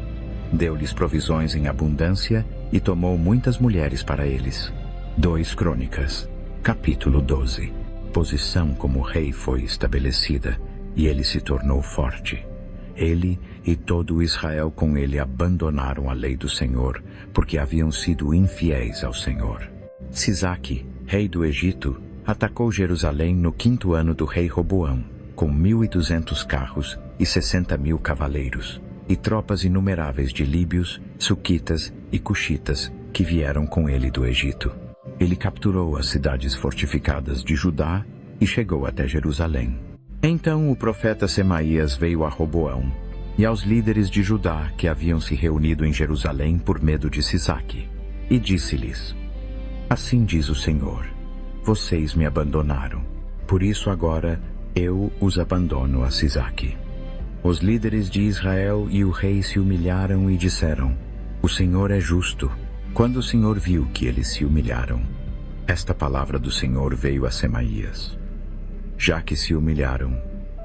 Deu-lhes provisões em abundância e tomou muitas mulheres para eles. 2 Crônicas, capítulo 12. Posição como rei foi estabelecida, e ele se tornou forte. Ele e todo o Israel com ele abandonaram a lei do Senhor, porque haviam sido infiéis ao Senhor. Sisaque, rei do Egito, atacou Jerusalém no 5º ano do rei Roboão, com 1.200 carros e 60.000 cavaleiros, e tropas inumeráveis de líbios, suquitas e cuxitas que vieram com ele do Egito. Ele capturou as cidades fortificadas de Judá e chegou até Jerusalém. Então o profeta Semaías veio a Roboão e aos líderes de Judá que haviam se reunido em Jerusalém por medo de Sisaque, e disse-lhes: assim diz o Senhor: vocês me abandonaram, por isso agora eu os abandono a Sisaque. Os líderes de Israel e o rei se humilharam e disseram: O Senhor é justo. Quando o Senhor viu que eles se humilharam, esta palavra do Senhor veio a Semaías: Já que se humilharam,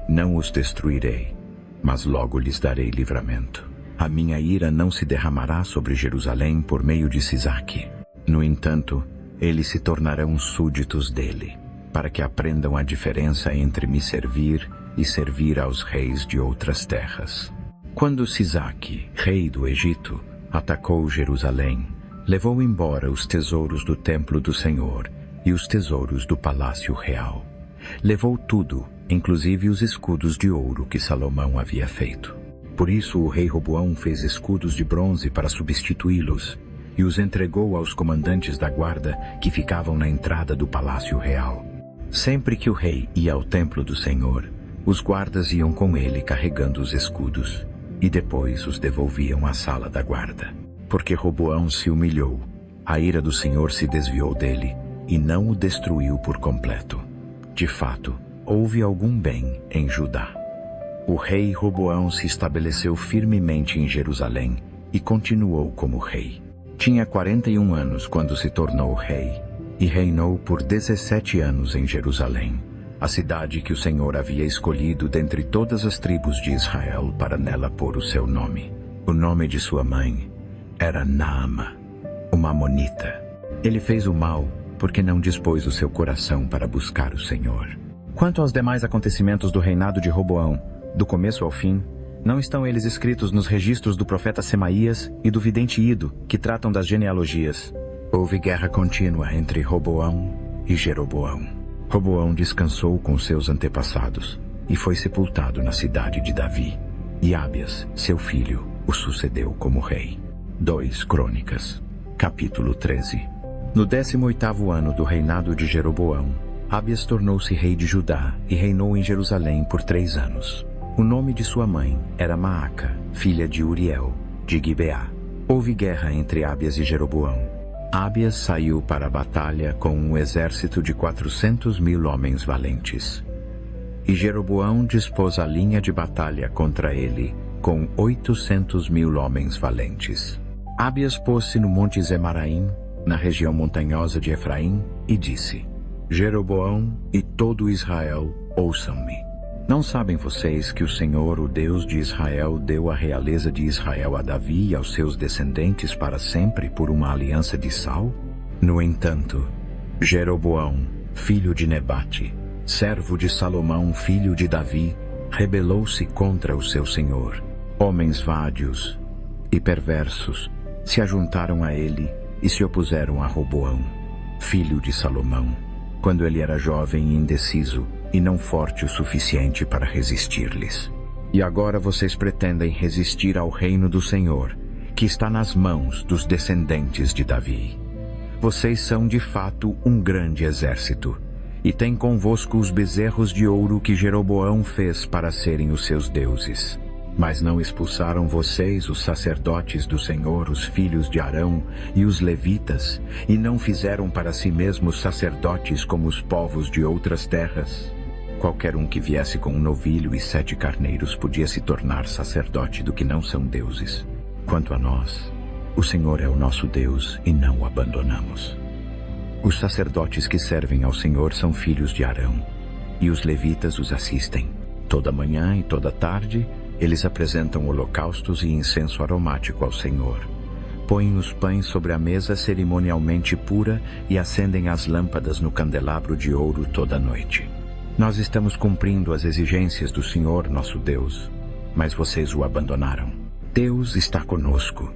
não os destruirei, mas logo lhes darei livramento. A minha ira não se derramará sobre Jerusalém por meio de Sisaque. No entanto, eles se tornarão súditos dele, para que aprendam a diferença entre me servir e servir aos reis de outras terras. Quando Sisaque, rei do Egito, atacou Jerusalém, levou embora os tesouros do templo do Senhor e os tesouros do palácio real. Levou tudo, inclusive os escudos de ouro que Salomão havia feito. Por isso o rei Roboão fez escudos de bronze para substituí-los e os entregou aos comandantes da guarda que ficavam na entrada do palácio real. Sempre que o rei ia ao templo do Senhor, os guardas iam com ele carregando os escudos e depois os devolviam à sala da guarda. Porque Roboão se humilhou, a ira do Senhor se desviou dele e não o destruiu por completo. De fato, houve algum bem em Judá. O rei Roboão se estabeleceu firmemente em Jerusalém e continuou como rei. Tinha 41 anos quando se tornou rei e reinou por 17 anos em Jerusalém, a cidade que o Senhor havia escolhido dentre todas as tribos de Israel para nela pôr o seu nome. O nome de sua mãe era Naama, uma amonita. Ele fez o mal porque não dispôs o seu coração para buscar o Senhor. Quanto aos demais acontecimentos do reinado de Roboão, do começo ao fim, não estão eles escritos nos registros do profeta Semaías e do vidente Ido, que tratam das genealogias? Houve guerra contínua entre Roboão e Jeroboão. Roboão descansou com seus antepassados e foi sepultado na cidade de Davi. E Ábias, seu filho, o sucedeu como rei. 2 Crônicas, capítulo 13. No 18º ano do reinado de Jeroboão, Ábias tornou-se rei de Judá e reinou em Jerusalém por 3 anos. O nome de sua mãe era Maaca, filha de Uriel, de Gibeá. Houve guerra entre Ábias e Jeroboão. Ábias saiu para a batalha com um exército de 400.000 homens valentes. E Jeroboão dispôs a linha de batalha contra ele com 800.000 homens valentes. Ábias pôs-se no monte Zemaraim, na região montanhosa de Efraim, e disse: Jeroboão e todo Israel, ouçam-me. Não sabem vocês que o Senhor, o Deus de Israel, deu a realeza de Israel a Davi e aos seus descendentes para sempre por uma aliança de sal? No entanto, Jeroboão, filho de Nebate, servo de Salomão, filho de Davi, rebelou-se contra o seu senhor. Homens vádios e perversos se ajuntaram a ele e se opuseram a Roboão, filho de Salomão, quando ele era jovem e indeciso, e não forte o suficiente para resistir-lhes. E agora vocês pretendem resistir ao reino do Senhor, que está nas mãos dos descendentes de Davi. Vocês são de fato um grande exército, e têm convosco os bezerros de ouro que Jeroboão fez para serem os seus deuses. Mas não expulsaram vocês os sacerdotes do Senhor, os filhos de Arão e os levitas, e não fizeram para si mesmos sacerdotes como os povos de outras terras? Qualquer um que viesse com um novilho e 7 carneiros podia se tornar sacerdote do que não são deuses. Quanto a nós, o Senhor é o nosso Deus e não o abandonamos. Os sacerdotes que servem ao Senhor são filhos de Arão, e os levitas os assistem. Toda manhã e toda tarde, eles apresentam holocaustos e incenso aromático ao Senhor. Põem os pães sobre a mesa cerimonialmente pura e acendem as lâmpadas no candelabro de ouro toda noite. Nós estamos cumprindo as exigências do Senhor nosso Deus, mas vocês o abandonaram. Deus está conosco.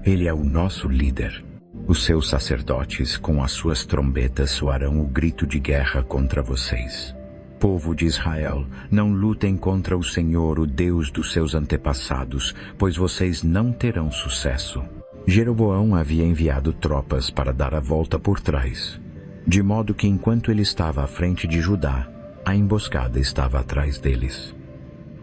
Ele é o nosso líder. Os seus sacerdotes, com as suas trombetas, soarão o grito de guerra contra vocês. Povo de Israel, não lutem contra o Senhor, o Deus dos seus antepassados, pois vocês não terão sucesso. Jeroboão havia enviado tropas para dar a volta por trás, de modo que enquanto ele estava à frente de Judá, a emboscada estava atrás deles.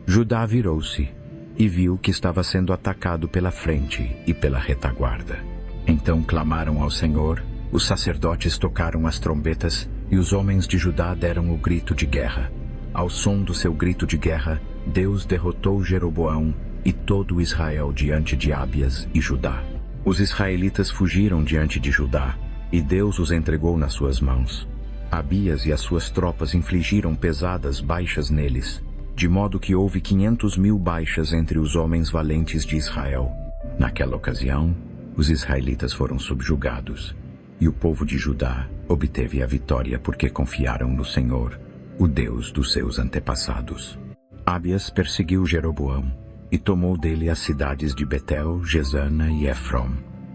Judá virou-se e viu que estava sendo atacado pela frente e pela retaguarda. Então clamaram ao Senhor, os sacerdotes tocaram as trombetas e os homens de Judá deram o grito de guerra. Ao som do seu grito de guerra, Deus derrotou Jeroboão e todo Israel diante de Abias e Judá. Os israelitas fugiram diante de Judá, e Deus os entregou nas suas mãos. Abias e as suas tropas infligiram pesadas baixas neles, de modo que houve 500.000 baixas entre os homens valentes de Israel. Naquela ocasião, os israelitas foram subjugados, e o povo de Judá obteve a vitória porque confiaram no Senhor, o Deus dos seus antepassados. Abias perseguiu Jeroboão e tomou dele as cidades de Betel, Gesana e Efrom,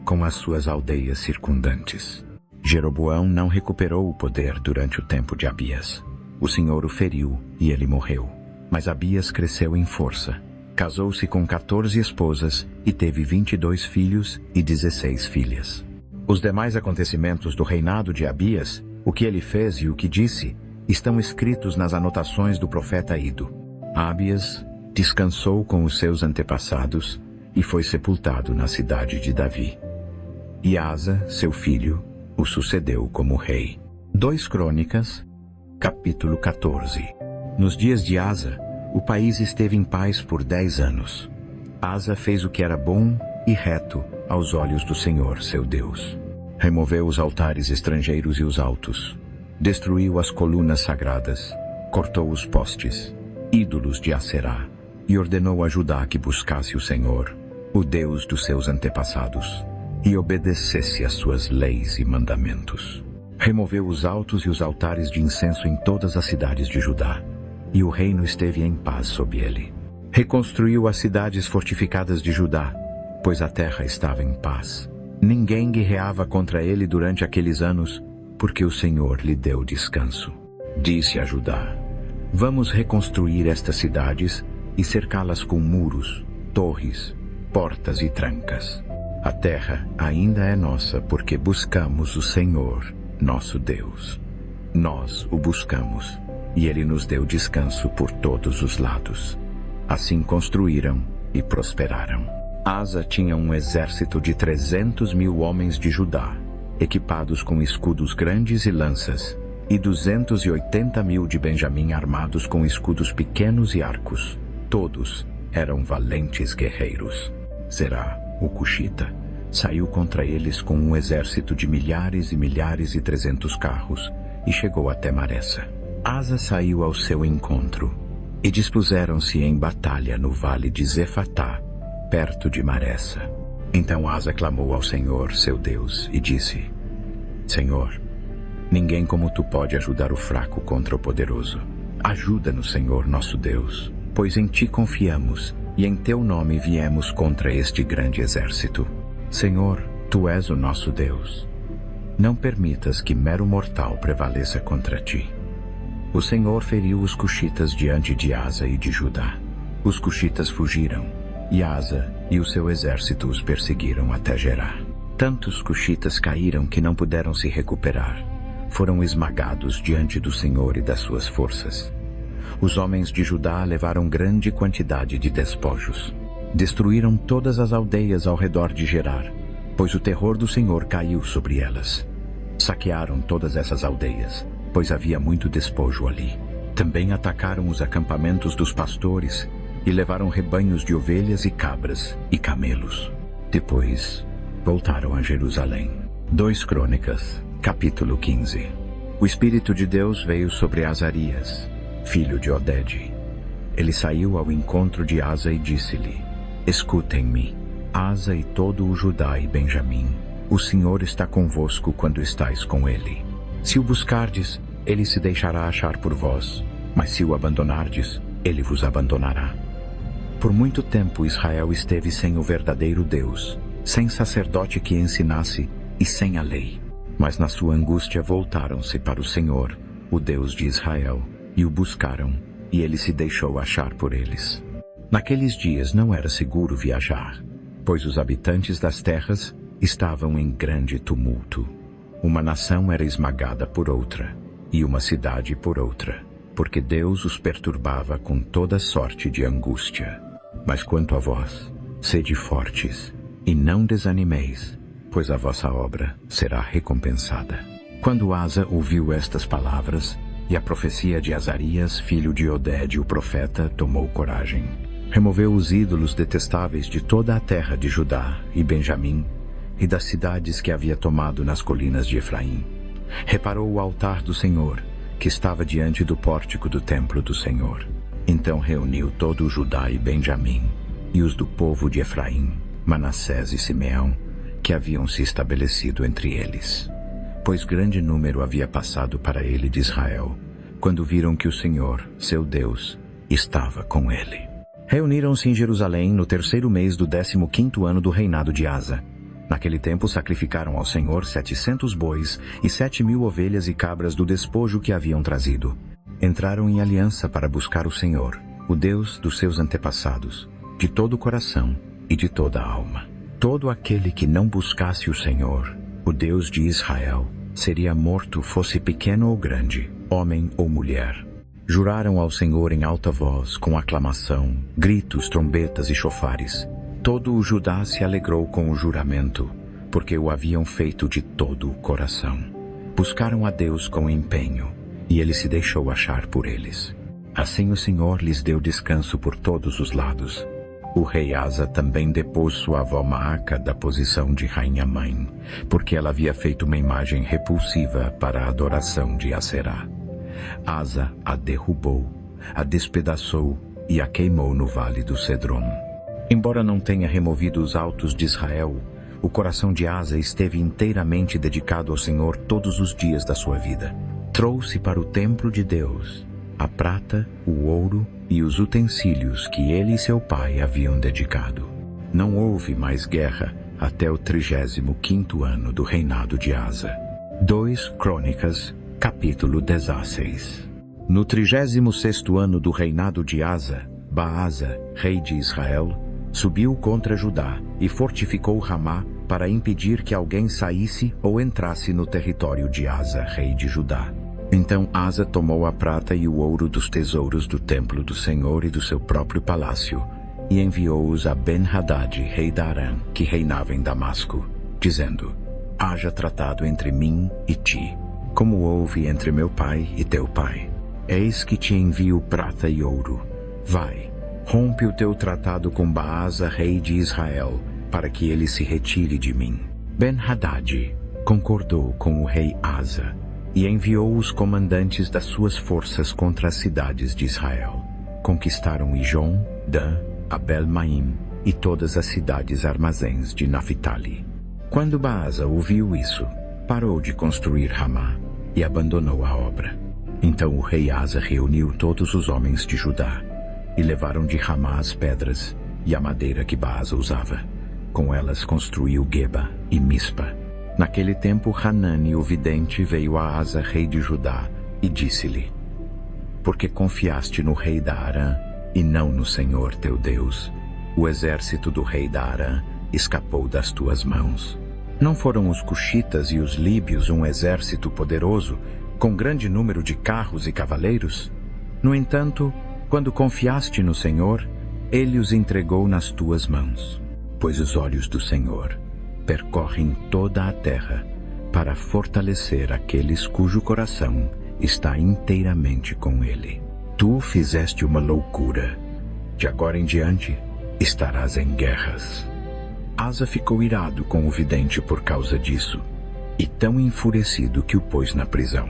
com as suas aldeias circundantes. Jeroboão não recuperou o poder durante o tempo de Abias. O Senhor o feriu e ele morreu. Mas Abias cresceu em força. Casou-se com 14 esposas e teve 22 filhos e 16 filhas. Os demais acontecimentos do reinado de Abias, o que ele fez e o que disse, estão escritos nas anotações do profeta Ido. Abias descansou com os seus antepassados e foi sepultado na cidade de Davi. E Asa, seu filho, o sucedeu como rei. 2 Crônicas, capítulo 14. Nos dias de Asa, o país esteve em paz por 10 anos. Asa fez o que era bom e reto aos olhos do Senhor, seu Deus. Removeu os altares estrangeiros e os altos. Destruiu as colunas sagradas. Cortou os postes, ídolos de Aserá, e ordenou a Judá que buscasse o Senhor, o Deus dos seus antepassados, e obedecesse às suas leis e mandamentos. Removeu os altos e os altares de incenso em todas as cidades de Judá, e o reino esteve em paz sob ele. Reconstruiu as cidades fortificadas de Judá, pois a terra estava em paz. Ninguém guerreava contra ele durante aqueles anos, porque o Senhor lhe deu descanso. Disse a Judá: vamos reconstruir estas cidades e cercá-las com muros, torres, portas e trancas. A terra ainda é nossa porque buscamos o Senhor, nosso Deus. Nós o buscamos, e ele nos deu descanso por todos os lados. Assim construíram e prosperaram. Asa tinha um exército de 300.000 homens de Judá, equipados com escudos grandes e lanças, e 280.000 de Benjamim armados com escudos pequenos e arcos. Todos eram valentes guerreiros. Zerá, o cuxita, saiu contra eles com um exército de milhares e milhares e 300 carros e chegou até Maressa. Asa saiu ao seu encontro e dispuseram-se em batalha no vale de Zefatá, perto de Maressa. Então Asa clamou ao Senhor, seu Deus, e disse: Senhor, ninguém como tu pode ajudar o fraco contra o poderoso. Ajuda-nos, Senhor, nosso Deus, pois em ti confiamos e em teu nome viemos contra este grande exército. Senhor, tu és o nosso Deus. Não permitas que mero mortal prevaleça contra ti. O Senhor feriu os cuxitas diante de Asa e de Judá. Os cuxitas fugiram, e Asa e o seu exército os perseguiram até Gerá. Tantos cuxitas caíram que não puderam se recuperar. Foram esmagados diante do Senhor e das suas forças. Os homens de Judá levaram grande quantidade de despojos. Destruíram todas as aldeias ao redor de Gerar, pois o terror do Senhor caiu sobre elas. Saquearam todas essas aldeias, pois havia muito despojo ali. Também atacaram os acampamentos dos pastores e levaram rebanhos de ovelhas e cabras e camelos. Depois, voltaram a Jerusalém. 2 Crônicas, capítulo 15. O Espírito de Deus veio sobre Azarias, filho de Odede. Ele saiu ao encontro de Asa e disse-lhe: Escutem-me, Asa e todo o Judá e Benjamim. O Senhor está convosco quando estáis com ele. Se o buscardes, ele se deixará achar por vós, mas se o abandonardes, ele vos abandonará. Por muito tempo Israel esteve sem o verdadeiro Deus, sem sacerdote que ensinasse e sem a lei. Mas na sua angústia voltaram-se para o Senhor, o Deus de Israel, e o buscaram, e ele se deixou achar por eles. Naqueles dias não era seguro viajar, pois os habitantes das terras estavam em grande tumulto. Uma nação era esmagada por outra, e uma cidade por outra, porque Deus os perturbava com toda sorte de angústia. Mas quanto a vós, sede fortes, e não desanimeis, pois a vossa obra será recompensada. Quando Asa ouviu estas palavras, E a profecia de Azarias, filho de Oded, o profeta, tomou coragem. Removeu os ídolos detestáveis de toda a terra de Judá e Benjamim e das cidades que havia tomado nas colinas de Efraim. Reparou o altar do Senhor, que estava diante do pórtico do templo do Senhor. Então reuniu todo o Judá e Benjamim, e os do povo de Efraim, Manassés e Simeão, que haviam se estabelecido entre eles. Pois grande número havia passado para ele de Israel, quando viram que o Senhor, seu Deus, estava com ele. Reuniram-se em Jerusalém no 3º mês do 15º ano do reinado de Asa. Naquele tempo sacrificaram ao Senhor 700 bois e 7.000 ovelhas e cabras do despojo que haviam trazido. Entraram em aliança para buscar o Senhor, o Deus dos seus antepassados, de todo o coração e de toda a alma. Todo aquele que não buscasse o Senhor, o Deus de Israel, seria morto, fosse pequeno ou grande, homem ou mulher. Juraram ao Senhor em alta voz, com aclamação, gritos, trombetas e chofares. Todo o Judá se alegrou com o juramento, porque o haviam feito de todo o coração. Buscaram a Deus com empenho, e ele se deixou achar por eles. Assim o Senhor lhes deu descanso por todos os lados. O rei Asa também depôs sua avó Maaca da posição de rainha-mãe, porque ela havia feito uma imagem repulsiva para a adoração de Aserá. Asa a derrubou, a despedaçou e a queimou no vale do Cedron. Embora não tenha removido os altos de Israel, o coração de Asa esteve inteiramente dedicado ao Senhor todos os dias da sua vida. Trouxe para o templo de Deus a prata, o ouro e os utensílios que ele e seu pai haviam dedicado. Não houve mais guerra até o 35º ano do reinado de Asa. 2 Crônicas, capítulo 16. No 36º ano do reinado de Asa, Baasa, rei de Israel, subiu contra Judá e fortificou Ramá para impedir que alguém saísse ou entrasse no território de Asa, rei de Judá. Então Asa tomou a prata e o ouro dos tesouros do templo do Senhor e do seu próprio palácio e enviou-os a Ben-Hadad, rei da Arã, que reinava em Damasco, dizendo: haja tratado entre mim e ti, como houve entre meu pai e teu pai. Eis que te envio prata e ouro. Vai, rompe o teu tratado com Baasa, rei de Israel, para que ele se retire de mim. Ben-Hadad concordou com o rei Asa e enviou os comandantes das suas forças contra as cidades de Israel. Conquistaram Ijon, Dan, Abel-Maim e todas as cidades armazéns de Naphtali. Quando Baasa ouviu isso, parou de construir Ramá e abandonou a obra. Então o rei Asa reuniu todos os homens de Judá e levaram de Ramá as pedras e a madeira que Baasa usava. Com elas construiu Geba e Mispa. Naquele tempo Hanani, o vidente, veio a Asa, rei de Judá, e disse-lhe: porque confiaste no rei da Arã e não no Senhor teu Deus, o exército do rei da Arã escapou das tuas mãos. Não foram os cuxitas e os líbios um exército poderoso, com grande número de carros e cavaleiros? No entanto, quando confiaste no Senhor, ele os entregou nas tuas mãos. Pois os olhos do Senhor percorrem toda a terra para fortalecer aqueles cujo coração está inteiramente com ele. Tu fizeste uma loucura. De agora em diante estarás em guerras. Asa ficou irado com o vidente por causa disso, e tão enfurecido que o pôs na prisão.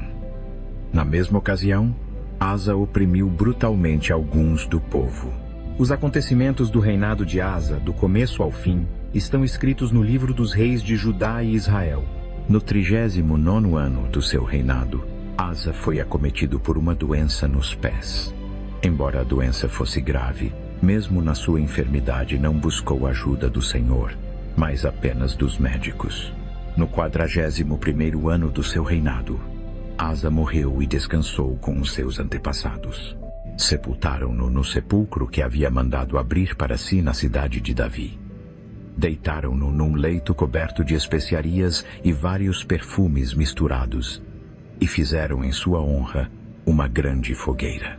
Na mesma ocasião, Asa oprimiu brutalmente alguns do povo. Os acontecimentos do reinado de Asa, do começo ao fim, estão escritos no livro dos reis de Judá e Israel. No 39º ano do seu reinado, Asa foi acometido por uma doença nos pés. Embora a doença fosse grave, mesmo na sua enfermidade não buscou ajuda do Senhor, mas apenas dos médicos. No 41º ano do seu reinado, Asa morreu e descansou com os seus antepassados. Sepultaram-no no sepulcro que havia mandado abrir para si na cidade de Davi. Deitaram-no num leito coberto de especiarias e vários perfumes misturados, e fizeram em sua honra uma grande fogueira.